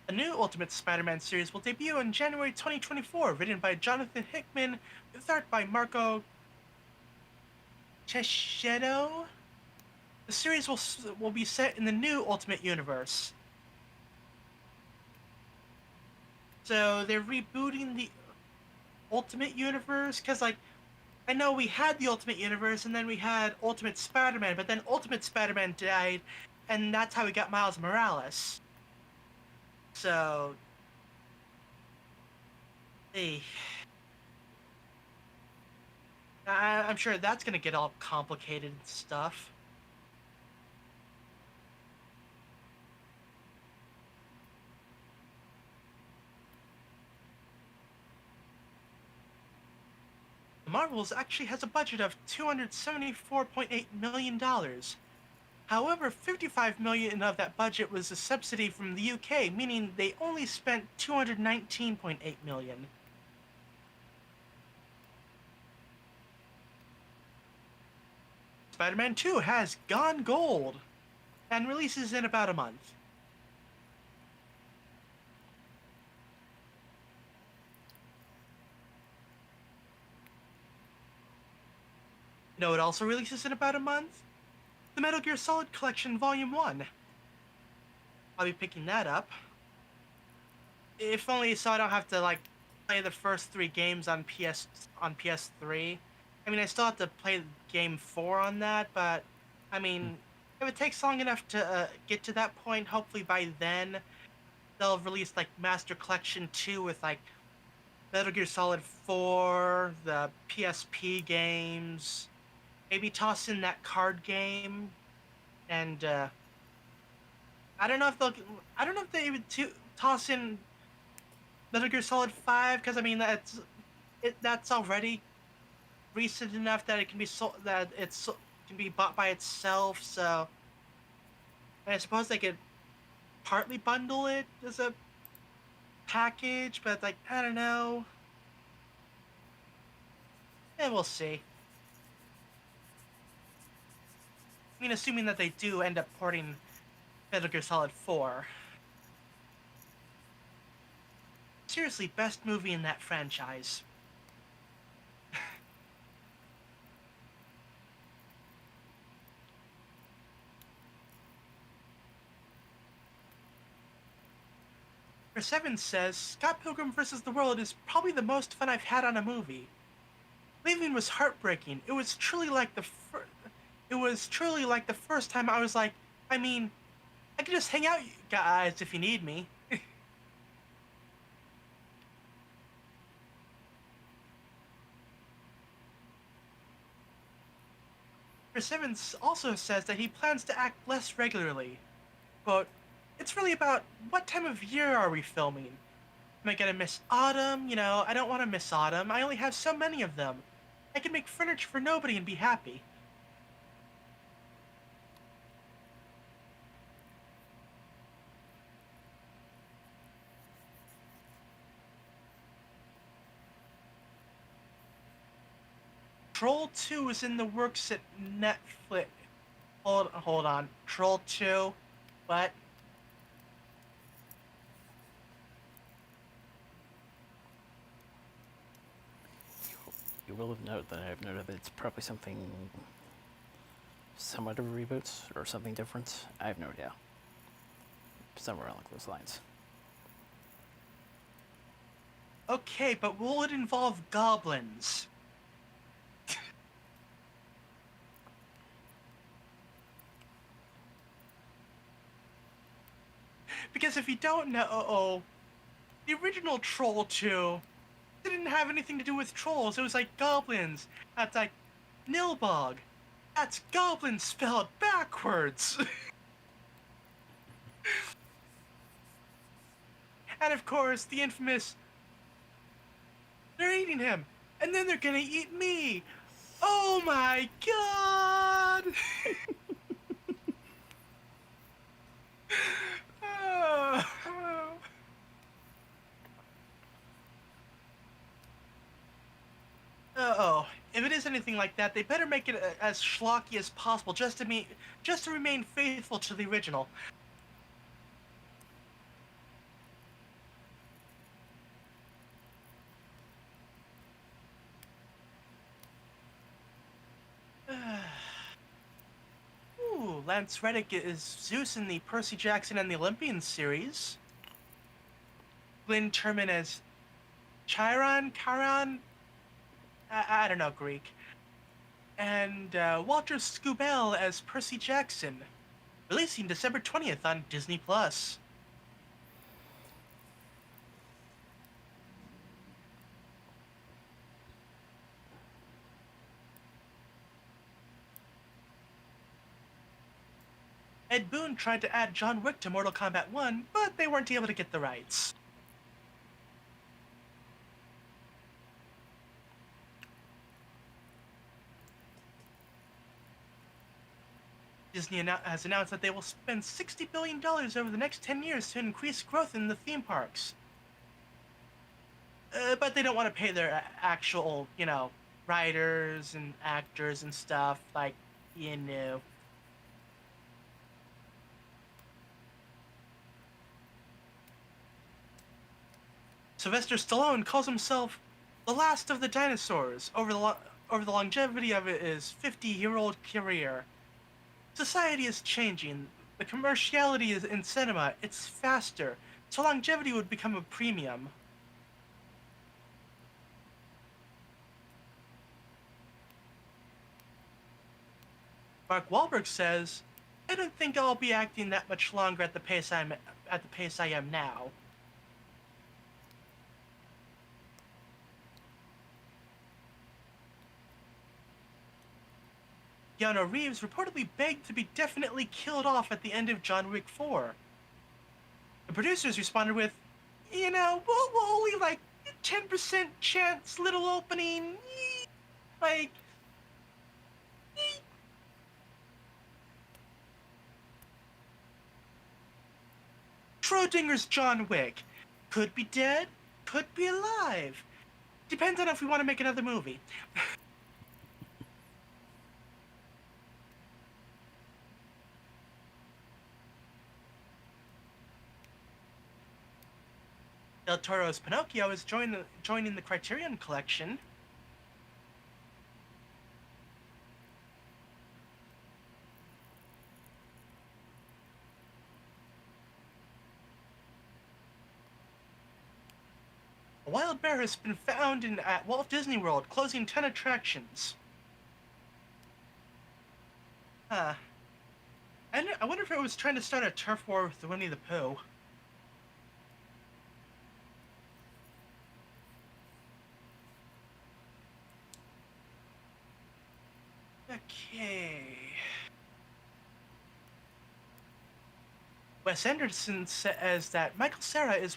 A new Ultimate Spider-Man series will debut in January 2024, written by Jonathan Hickman, with art by Marco Checchetto. The series will be set in the new Ultimate Universe. So they're rebooting the Ultimate Universe, because like I know we had the Ultimate Universe and then we had Ultimate Spider-Man, but then Ultimate Spider-Man died, and that's how we got Miles Morales. So, hey, I'm sure that's gonna get all complicated and stuff. The Marvels actually has a budget of $274.8 million. However, $55 million of that budget was a subsidy from the UK, meaning they only spent $219.8 million. Spider-Man 2 has gone gold and releases in about a month. You know, it also releases in about a month. the Metal Gear Solid Collection Volume 1. I'll be picking that up. If only so I don't have to, like, play the first 3 games on PS3. I mean, I still have to play game 4 on that, but, I mean, if it takes long enough to get to that point, hopefully by then they'll release, like, Master Collection 2 with, like, Metal Gear Solid 4, the PSP games, maybe toss in that card game, and, I don't know if they'll, I don't know if they would toss in Metal Gear Solid 5, because, I mean, that's already recent enough that it can be can be bought by itself, so I suppose they could partly bundle it as a package, but, like, I don't know. And we'll see. I mean, assuming that they do end up porting Metal Gear Solid 4. Seriously, best movie in that franchise. Seven says, Scott Pilgrim vs. the World is probably the most fun I've had on a movie. Leaving was heartbreaking. It was truly like the first time I was like, I mean, I can just hang out, you guys, if you need me. Seven also says that he plans to act less regularly. Quote, it's really about what time of year are we filming? Am I gonna miss autumn? You know, I don't want to miss autumn. I only have so many of them. I can make furniture for nobody and be happy. Troll 2 is in the works at Netflix. Hold on. Troll 2? What? You will have noted that I've noted that it's probably something somewhat of a reboot or something different. I have no idea. Somewhere along those lines. Okay, but will it involve goblins? Because if you don't know, the original Troll 2 didn't have anything to do with trolls. It was like goblins. That's like Nilbog. That's goblin spelled backwards. And of course, the infamous, they're eating him, and then they're gonna eat me. Oh my god! Uh-oh. If it is anything like that, they better make it as schlocky as possible, just to remain faithful to the original. Ooh, Lance Reddick is Zeus in the Percy Jackson and the Olympian series. Glenn Turman as Chiron, I don't know Greek. And Walter Scubell as Percy Jackson. Releasing December 20th on Disney+. Ed Boon tried to add John Wick to Mortal Kombat 1, but they weren't able to get the rights. Disney has announced that they will spend $60 billion over the next 10 years to increase growth in the theme parks. But they don't want to pay their actual, writers and actors and stuff, like, Sylvester Stallone calls himself the last of the dinosaurs over the longevity of his 50-year-old career. Society is changing. The commerciality is in cinema. It's faster, so longevity would become a premium. Mark Wahlberg says, "I don't think I'll be acting that much longer at the pace I am now." Keanu Reeves reportedly begged to be definitely killed off at the end of John Wick 4. The producers responded with, we'll only like 10% chance little opening. Like, Schrodinger's John Wick. Could be dead, could be alive. Depends on if we want to make another movie. Del Toro's Pinocchio is joining the Criterion Collection. A wild bear has been found at Walt Disney World, closing 10 attractions. Huh. I wonder if it was trying to start a turf war with Winnie the Pooh. Okay. Wes Anderson says that Michael Cera is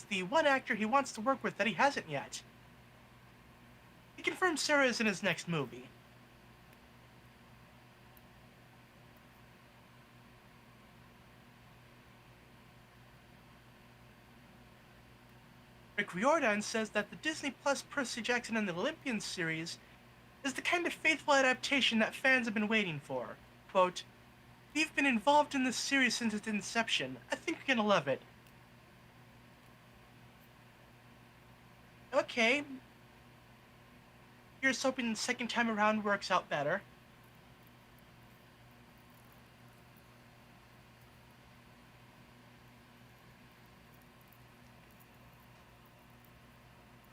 the one actor he wants to work with that he hasn't yet. He confirmed Cera is in his next movie. Rick Riordan says that the Disney Plus Percy Jackson and the Olympians series is the kind of faithful adaptation that fans have been waiting for. Quote, "We've been involved in this series since its inception. I think you're gonna love it." Okay. Here's hoping the second time around works out better.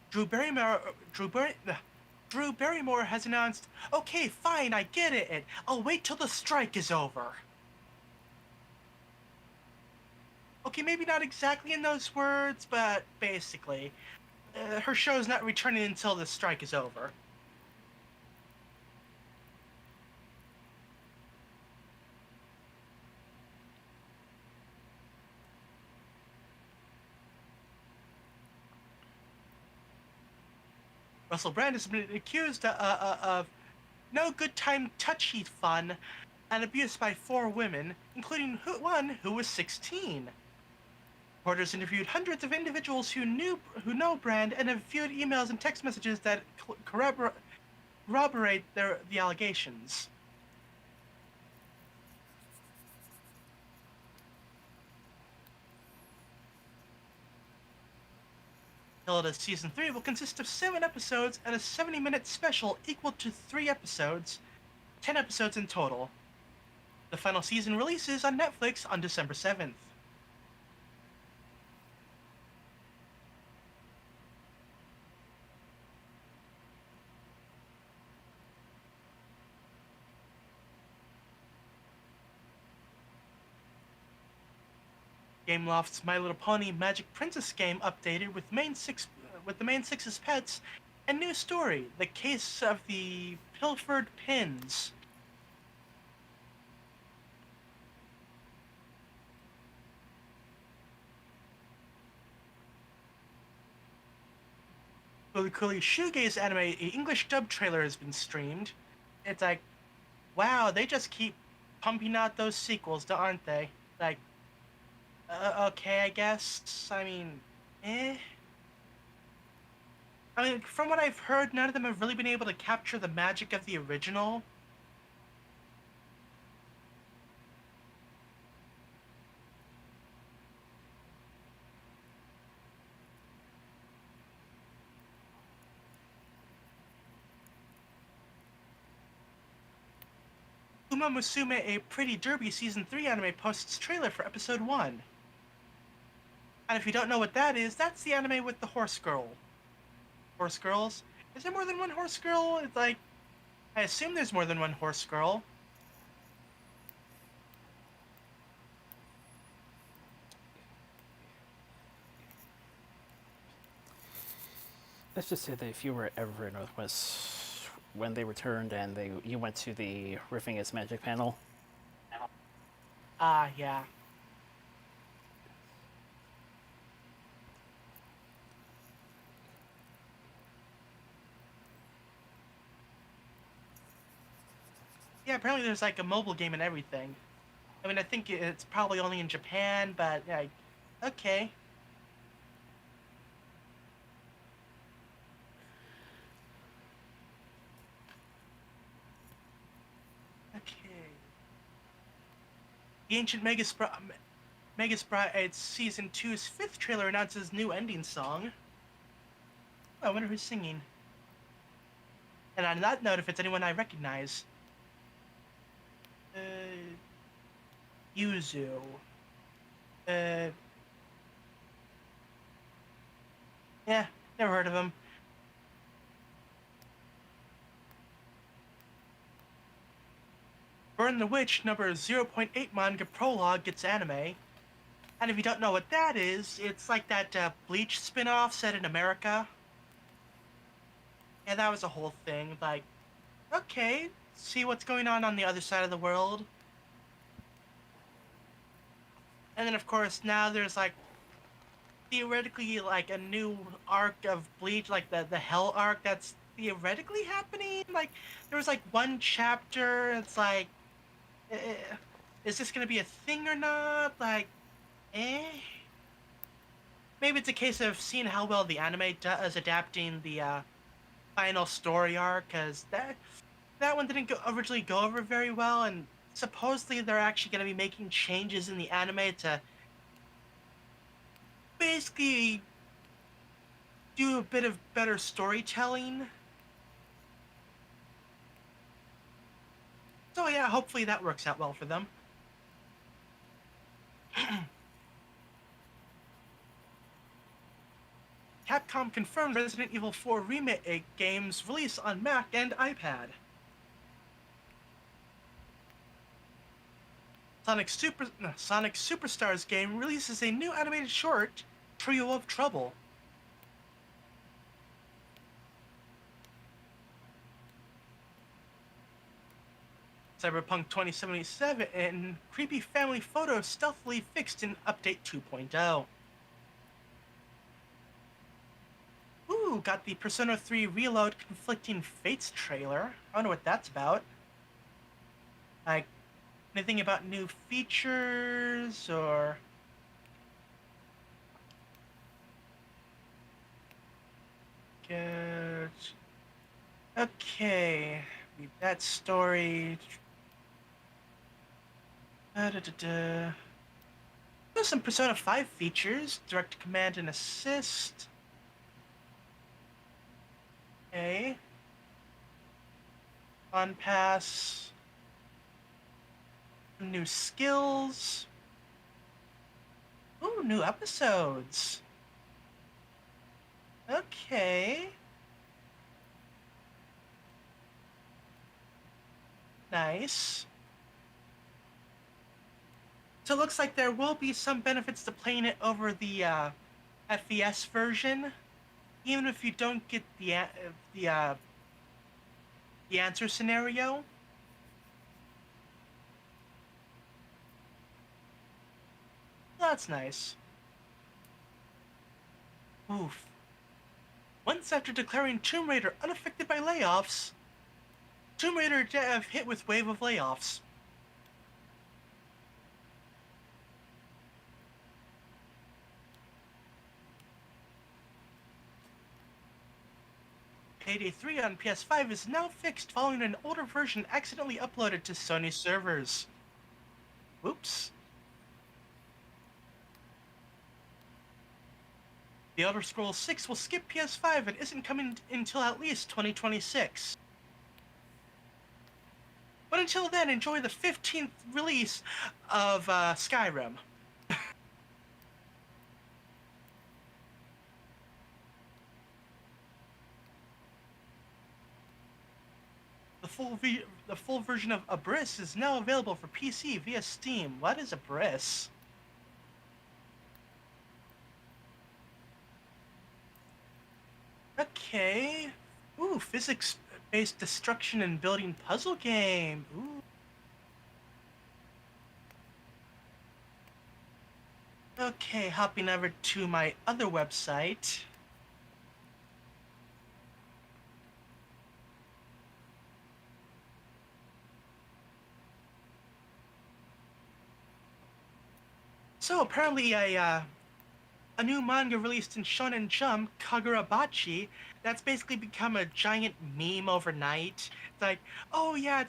Drew Barrymore has announced, "Okay, fine, I get it. I'll wait till the strike is over." Okay, maybe not exactly in those words, but basically. Her show's not returning until the strike is over. Russell Brand has been accused of no good time touchy fun and abuse by 4 women, including one who was 16. Reporters interviewed hundreds of individuals who know Brand and have viewed emails and text messages that corroborate the allegations. Hilda Season 3 will consist of 7 episodes and a 70-minute special equal to 3 episodes, 10 episodes in total. The final season releases on Netflix on December 7th. Gameloft's My Little Pony Magic Princess game updated with the main six's pets and new story, The Case of the Pilfered Pins. Really Cooley Shoegaze anime English dub trailer has been streamed. It's like, wow, they just keep pumping out those sequels, aren't they? Like, okay, I guess. I mean, eh. I mean, from what I've heard, none of them have really been able to capture the magic of the original. Kuma Musume a Pretty Derby Season 3 anime posts trailer for Episode 1. And if you don't know what that is, that's the anime with the horse girl. Horse girls? Is there more than one horse girl? It's like, I assume there's more than one horse girl. Let's just say that if you were ever in Northwest when they returned and you went to the Riffing Its Magic panel. Yeah. Yeah, apparently there's like a mobile game and everything. I mean, I think it's probably only in Japan, but yeah, okay. Okay. The Ancient Megasprite Season 2's 5th trailer announces new ending song. Oh, I wonder who's singing. And on that note, if it's anyone I recognize. Yuzu. Yeah, never heard of him. Burn the Witch number 0.8 manga prologue gets anime. And if you don't know what that is, it's like that Bleach spin-off set in America. Yeah, that was a whole thing. Like, okay, see what's going on the other side of the world. And then, of course, now there's like theoretically like a new arc of Bleach, like the Hell arc that's theoretically happening. Like, there was like one chapter. It's like, is this gonna be a thing or not? Like, maybe it's a case of seeing how well the anime does adapting the final story arc, because that one didn't originally go over very well, and supposedly they're actually going to be making changes in the anime to basically do a bit of better storytelling. So yeah, hopefully that works out well for them. Capcom confirmed Resident Evil 4 Remake game's release on Mac and iPad. Sonic Superstars game releases a new animated short, Trio of Trouble. Cyberpunk 2077 and creepy family photo stealthily fixed in Update 2.0. Ooh, got the Persona 3 Reload Conflicting Fates trailer. I wonder what that's about. Like, anything about new features or... Good. Okay. Read that story. There's some Persona 5 features. Direct command and assist. Okay. On pass. New skills. Ooh, new episodes. Okay. Nice. So it looks like there will be some benefits to playing it over the FES version, even if you don't get the answer scenario. That's nice. Oof. Once after declaring Tomb Raider unaffected by layoffs, Tomb Raider dev hit with wave of layoffs. Payday 3 on PS5 is now fixed following an older version accidentally uploaded to Sony servers. Oops. The Elder Scrolls 6 will skip PS5 and isn't coming until at least 2026. But But until then, enjoy the 15th release of Skyrim. The full version of Abyss is now available for PC via Steam. What is Abyss? Okay. Ooh, physics-based destruction and building puzzle game. Ooh. Okay, hopping over to my other website. So apparently a new manga released in Shonen Jump, Kagurabachi, that's basically become a giant meme overnight. It's like, oh yeah,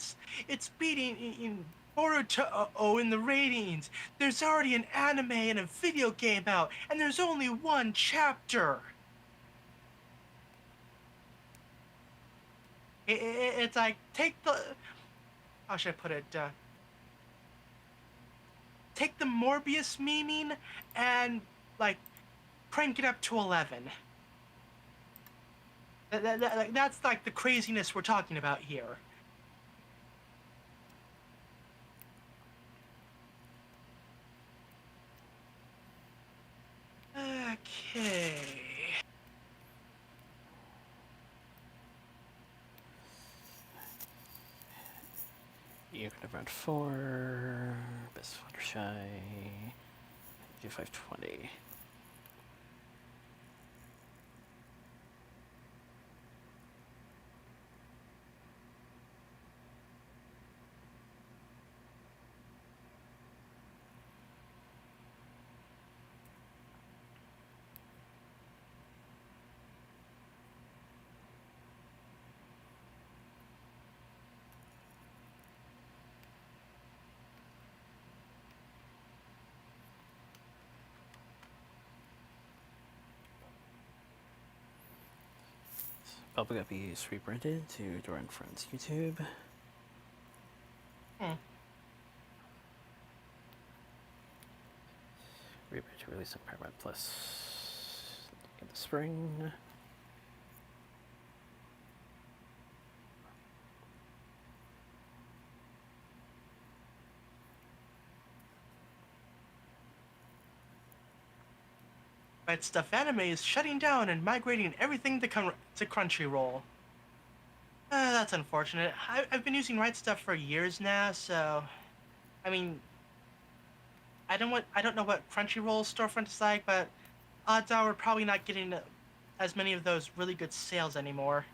it's beating in Boruto in the ratings. There's already an anime and a video game out, and there's only one chapter. It's like, take the, how should I put it? Take the Morbius memeing and like crank it up to 11. That's like the craziness we're talking about here. Okay. You can event 4, Best Fluttershy, G520. Bubble Guppy is reprinted to Dora and Friends YouTube. Reprint to release on Paramount Plus in the spring. Right Stuff Anime is shutting down and migrating everything to Crunchyroll. That's unfortunate. I've been using Right Stuff for years now, so I mean, I don't know what Crunchyroll's storefront is like, but odds are we're probably not getting as many of those really good sales anymore.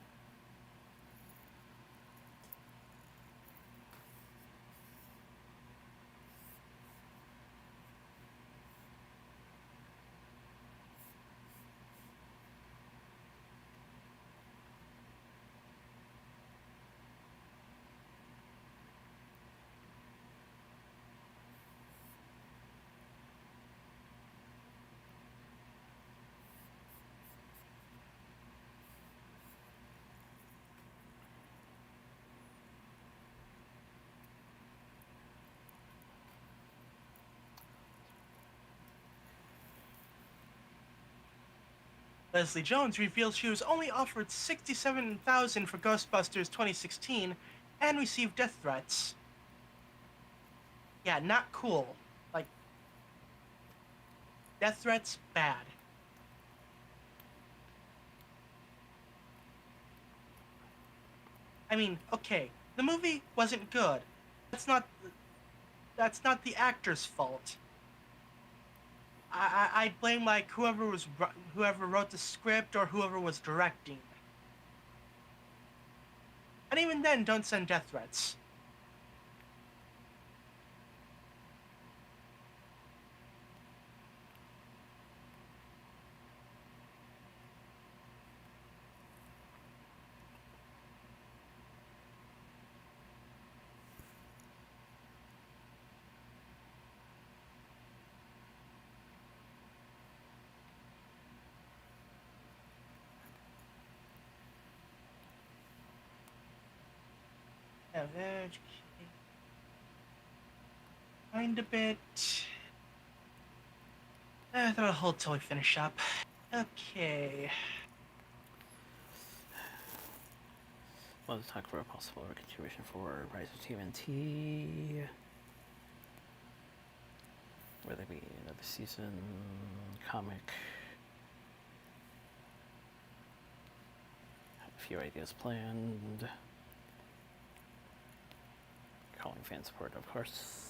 Leslie Jones reveals she was only offered $67,000 for Ghostbusters 2016 and received death threats. Yeah, not cool. Like, death threats, bad. I mean, okay, the movie wasn't good. That's not the actor's fault. I blame like whoever wrote the script or whoever was directing. And even then, don't send death threats. Mind a bit. That'll hold till we finish up. Okay. Well, let's talk for a possible continuation for Rise of TMNT. Will there be another season comic? A few ideas planned. Calling fan support, of course.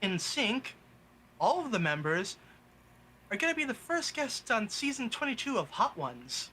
In sync, all of the members are going to be the first guests on season 22 of Hot Ones.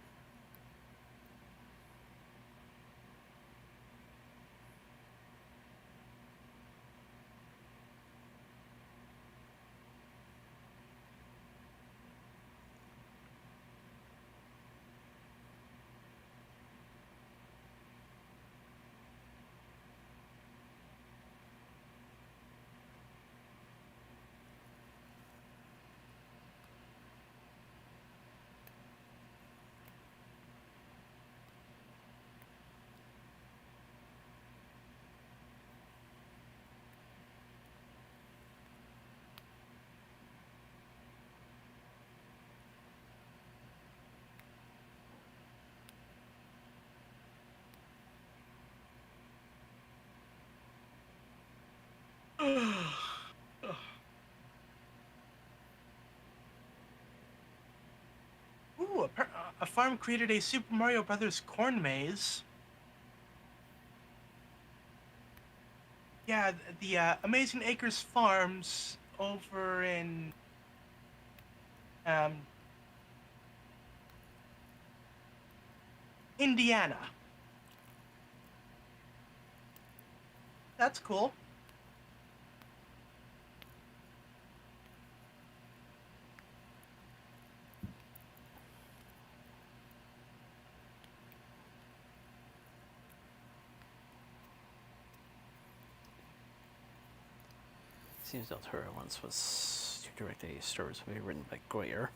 Ooh, a farm created a Super Mario Brothers corn maze. Yeah, the Amazing Acres Farms over in um, Indiana. That's cool. Seems Del Toro once was to direct a Star Wars movie written by Goyer.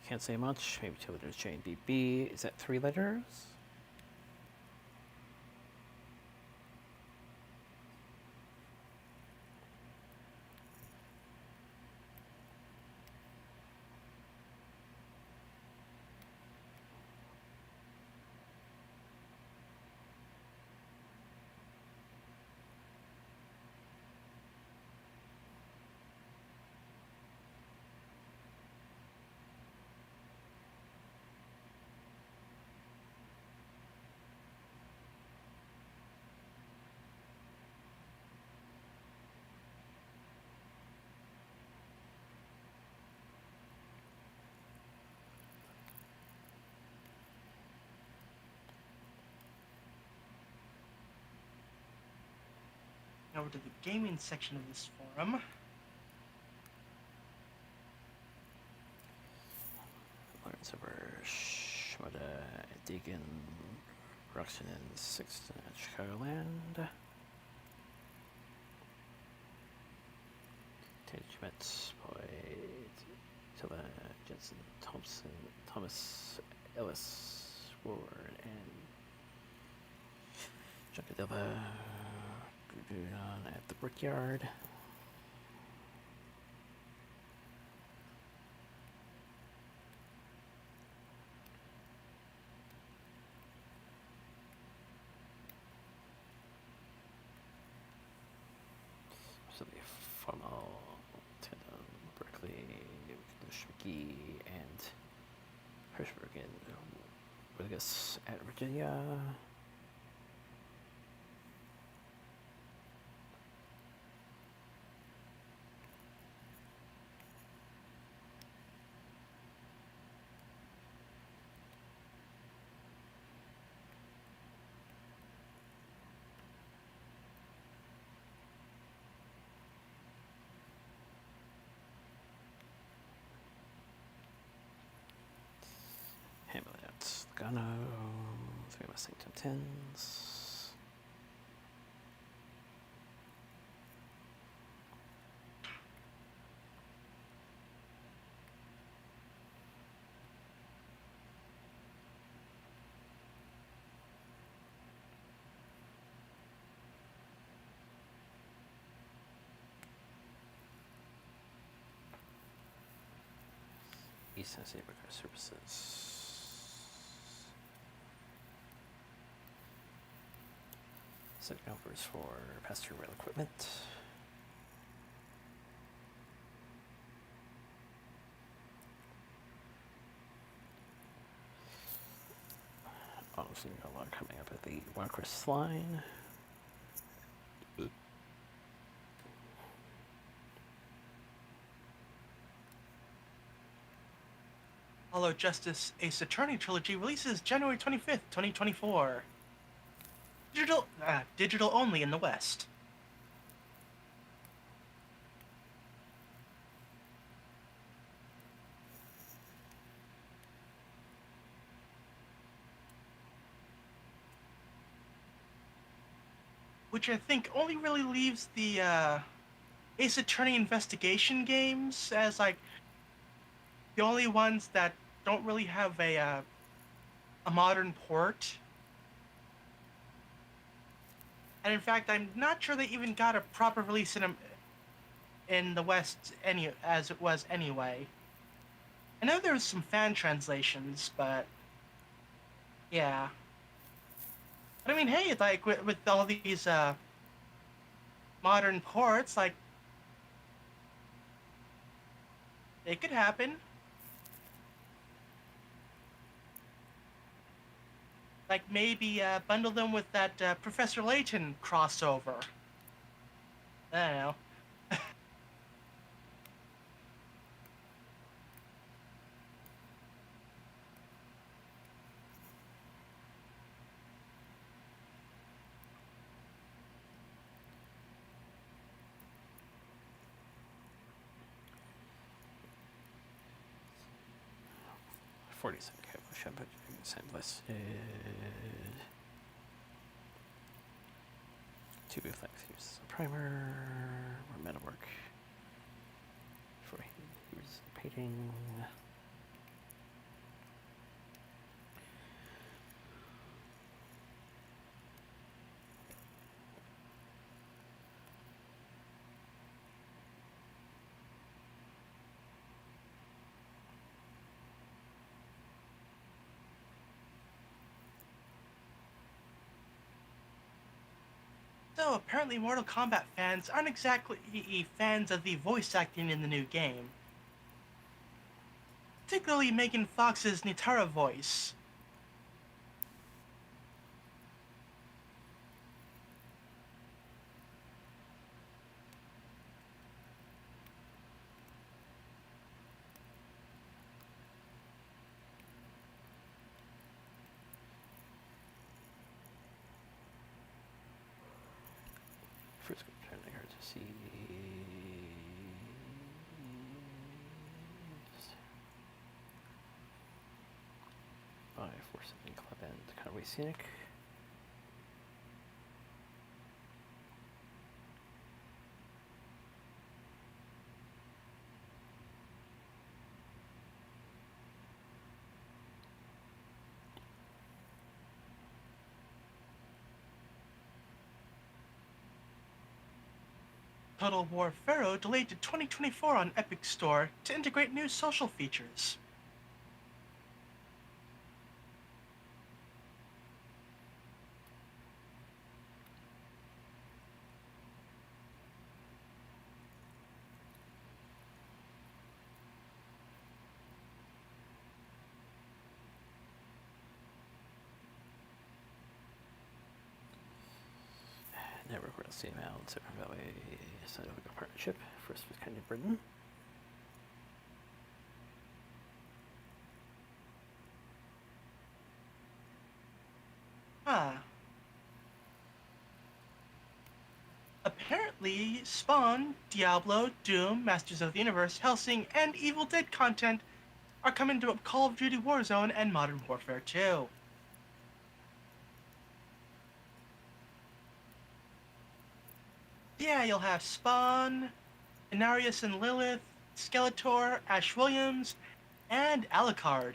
Can't say much. Maybe 2 letters J and BB. Is that 3 letters? Over to the gaming section of this forum. Lawrence over Shimoda, Deegan, Roxon, and Sixton at Chicagoland. Ted Schmidt, Boyd, Tilla, Jensen, Thompson, Thomas, Ellis, Ward, and Junkadilla, Gudrun at the Brickyard. So the formal Tandem, Berkeley, Schmicky, and Hirschberg and Wilgus at Virginia. Hamlet, Lugano, 3 Westington 10s. East Tennessee Repair Services. Setting numbers for pass-through rail equipment. Honestly, a lot coming up at the Watercress line. Hollow Justice Ace Attorney Trilogy releases January 25th, 2024. Digital only in the West. Which I think only really leaves the Ace Attorney investigation games as like the only ones that don't really have a modern port. And in fact, I'm not sure they even got a proper release in the West as it was anyway. I know there was some fan translations, but yeah. But I mean, hey, like with all these modern ports, like it could happen. Like maybe bundle them with that Professor Layton crossover. I don't know. 47 cable shop, but send listed. 2 big flags. Here's a primer. More metalwork. Here's painting. So apparently Mortal Kombat fans aren't exactly fans of the voice acting in the new game. Particularly Megan Fox's Nitara voice. First, trying to hard to see. By 470 Club and Conway Scenic. Total War Pharaoh delayed to 2024 on Epic Store to integrate new social features. Network Rail Steam Out, Silver Valley, Sanogo Partnership, first with Kenya Britain. Huh. Apparently, Spawn, Diablo, Doom, Masters of the Universe, Hellsing, and Evil Dead content are coming to Call of Duty Warzone and Modern Warfare 2. Yeah, you'll have Spawn, Inarius and Lilith, Skeletor, Ash Williams, and Alucard.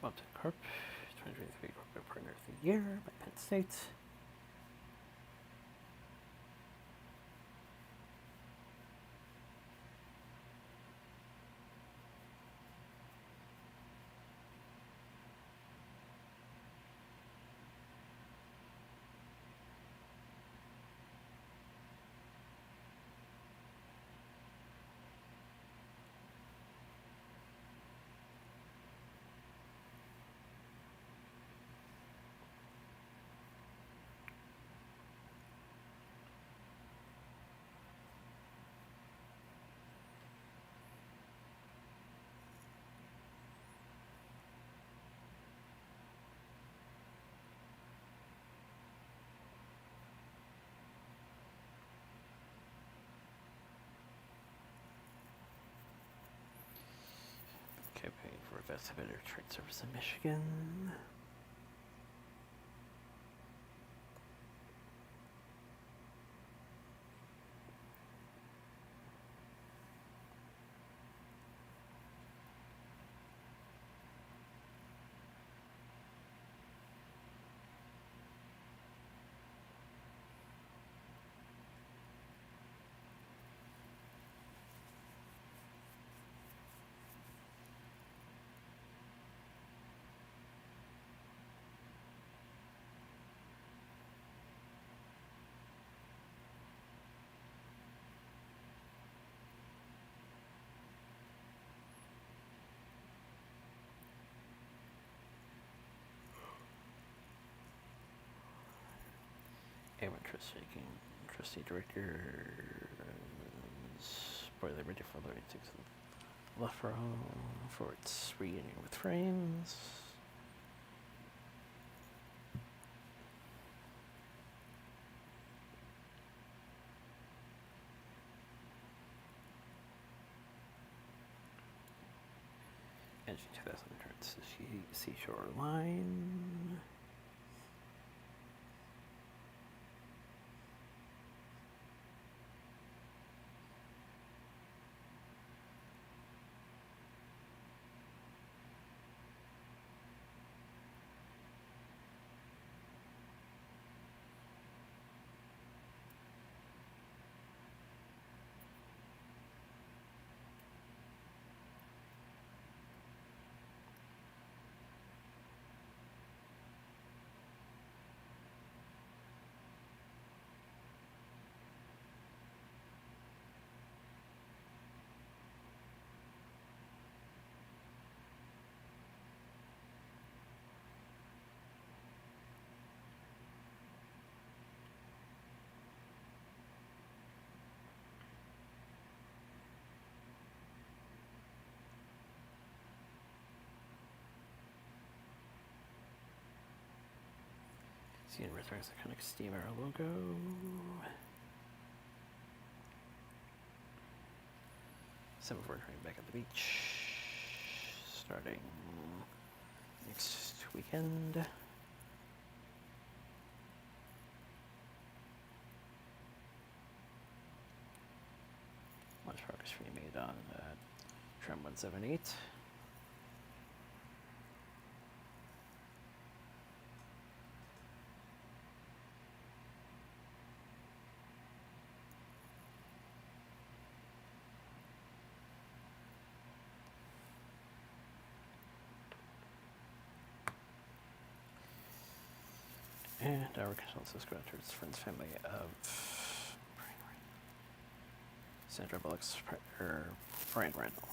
Mountain Corp, 2023 Corporate Partner of the Year by Penn State. Campaign for Vestibular Trade Service in Michigan. Airman Trustee Director spoiler ready for loading 6 left row for its reunion with frames. Engine 2000 turns to Seashore Line. CN returns the iconic steamer logo. Some of our train back at the beach. Starting next weekend. Much progress being made on Tram 178. And our condolences go to its friends, family of Sandra Bullock's partner, Brian Randall.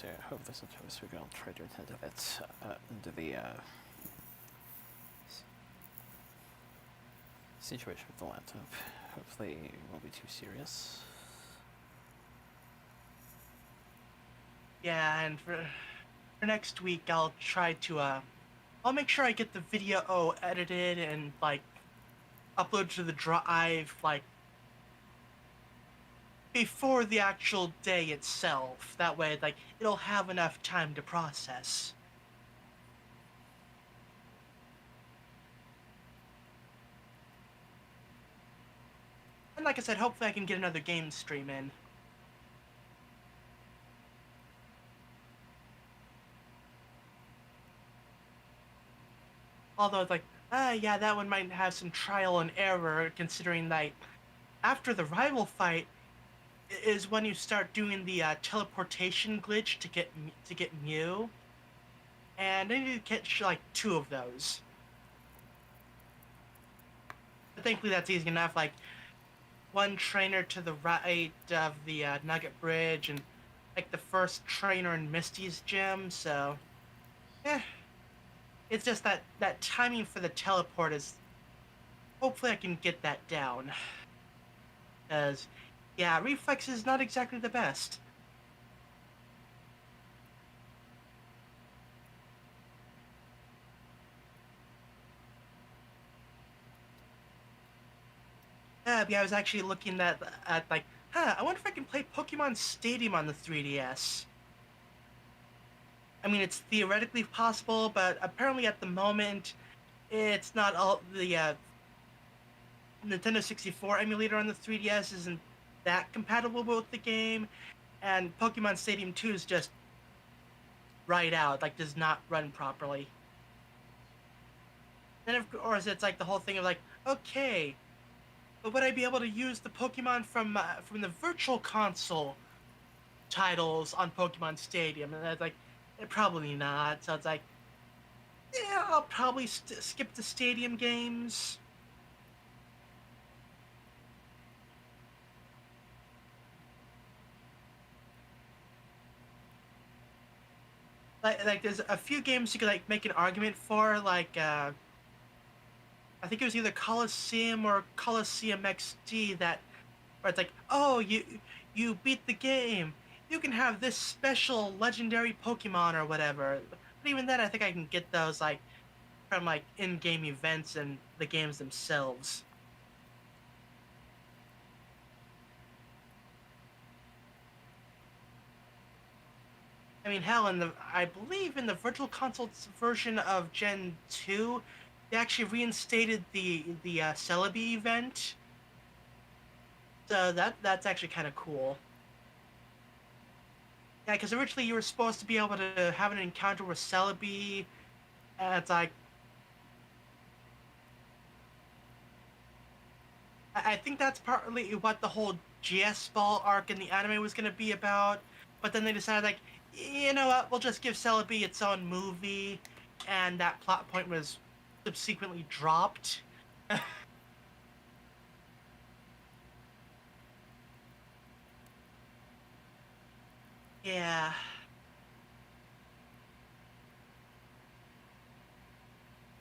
So I hope this interest we can try to attend to it into the situation with the laptop. Hopefully it won't be too serious. Yeah, and for next week, I'll try to I'll make sure I get the video edited and like upload to the drive like before the actual day itself. That way, like it'll have enough time to process. And like I said, hopefully I can get another game stream in. Although it's like, yeah, that one might have some trial and error, considering that after the rival fight is when you start doing the teleportation glitch to get Mew, and I need to catch like 2 of those. But thankfully, that's easy enough. Like one trainer to the right of the Nugget Bridge, and like the first trainer in Misty's gym. So, it's just that timing for the teleport is. Hopefully, I can get that down. Because, yeah, reflex is not exactly the best. Yeah, I was actually looking at like, I wonder if I can play Pokemon Stadium on the 3DS. I mean, it's theoretically possible, but apparently at the moment, it's not all the Nintendo 64 emulator on the 3DS isn't that compatible with the game, and Pokemon Stadium 2 is just right out, like does not run properly. Then of course it's like the whole thing of like, okay, but would I be able to use the Pokemon from the Virtual Console titles on Pokemon Stadium? And it's like, probably not. So it's like, yeah, I'll probably skip the Stadium games. Like there's a few games you could like make an argument for, like I think it was either Coliseum or Coliseum XD where it's like, oh, you beat the game, you can have this special legendary Pokemon or whatever. But even then, I think I can get those like from like in-game events and the games themselves. I mean, hell, I believe in the Virtual Console's version of Gen 2, they actually reinstated the Celebi event. So that's actually kind of cool. Yeah, because originally you were supposed to be able to have an encounter with Celebi, and it's like, I think that's partly what the whole GS Ball arc in the anime was going to be about. But then they decided, like, you know what, we'll just give Celebi its own movie, and that plot point was subsequently dropped. Yeah.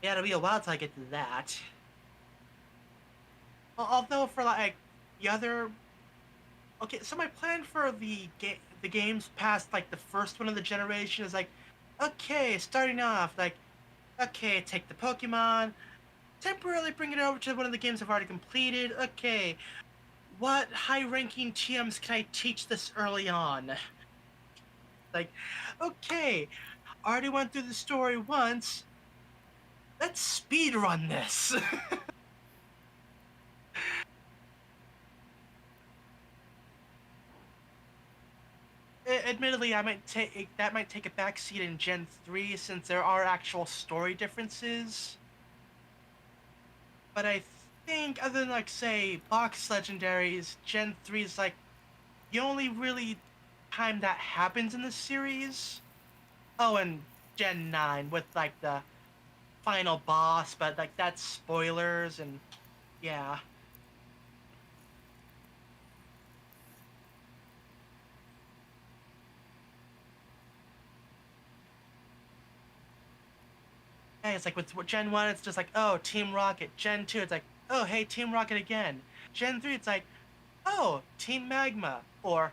Yeah, it'll be a while till I get to that. Although for like the other, okay, so my plan for the games past like the first one of the generation is like, okay, starting off like, okay, take the Pokemon, temporarily bring it over to one of the games I've already completed. Okay, what high-ranking TMs can I teach this early on? Like, okay, already went through the story once. Let's speed run this. Admittedly, that might take a backseat in Gen 3 since there are actual story differences. But I think other than like say box legendaries, Gen 3 is like the only really time that happens in the series. Oh, and Gen 9 with like the final boss, but like that's spoilers and yeah. hey, it's like with Gen 1, it's just like, oh, Team Rocket. Gen 2, it's like, oh, hey, Team Rocket again. Gen 3, it's like, oh, Team Magma. Or,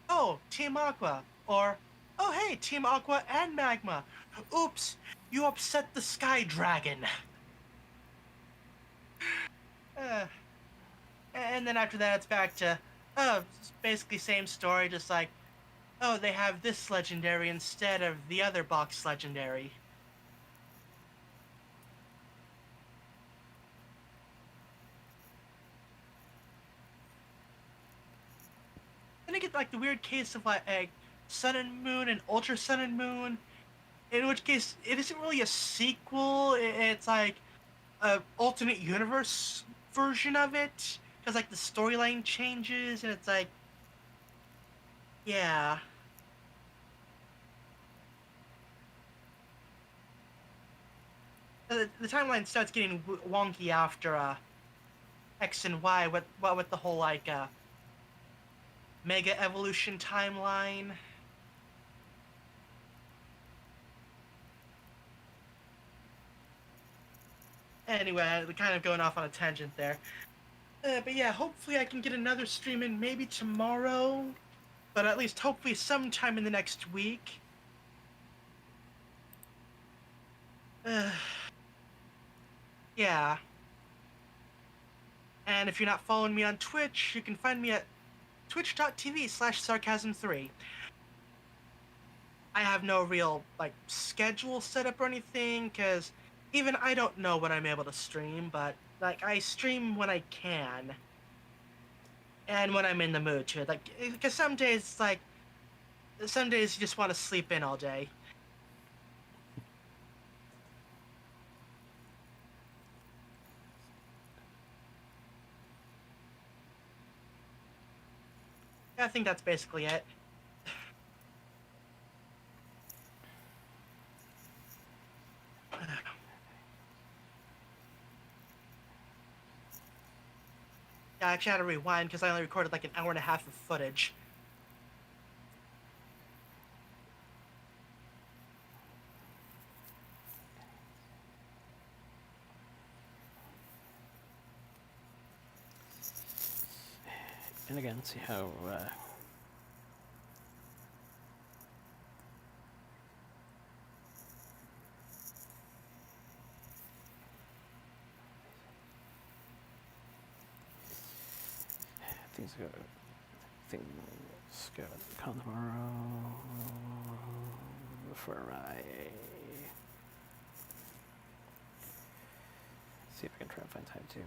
oh, Team Aqua. Or, oh, hey, Team Aqua and Magma. Oops, you upset the Sky Dragon. Uh, and then after that, it's back to, oh, it's basically same story, just like, oh, they have this legendary instead of the other box legendary. Then you get like the weird case of like Sun and Moon and Ultra Sun and Moon, in which case it isn't really a sequel. It's like a alternate universe version of it, because like the storyline changes, and it's like, yeah. The timeline starts getting wonky after X and Y. With the whole like Mega Evolution timeline. Anyway, we're kind of going off on a tangent there. But yeah, hopefully I can get another stream in maybe tomorrow, but at least hopefully sometime in the next week. Yeah. And if you're not following me on Twitch, you can find me at twitch.tv/sarcasm3. I have no real like schedule set up or anything, because even I don't know when I'm able to stream, but like I stream when I can. And when I'm in the mood to. Like, because some days you just want to sleep in all day. I think that's basically it. Yeah, I actually had to rewind because I only recorded like an hour and a half of footage. And again, see how things go. Things go tomorrow before I see if I can try and find time to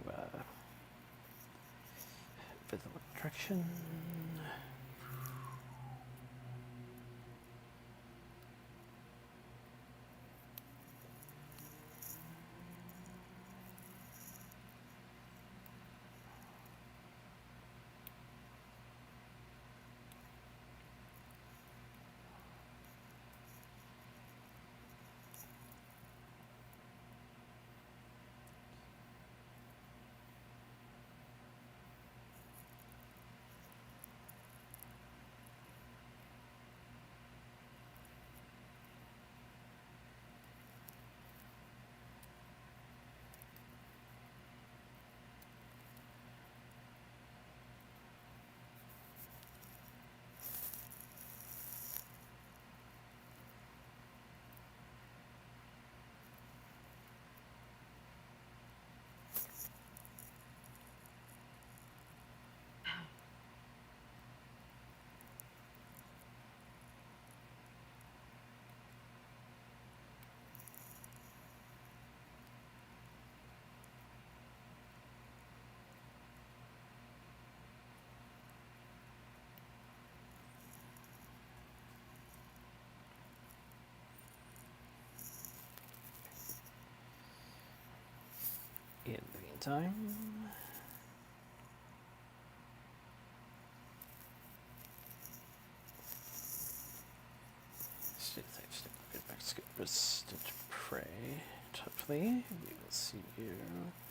visit the attraction. In the meantime, stay safe, stay good, back to pray. Hopefully, we will see you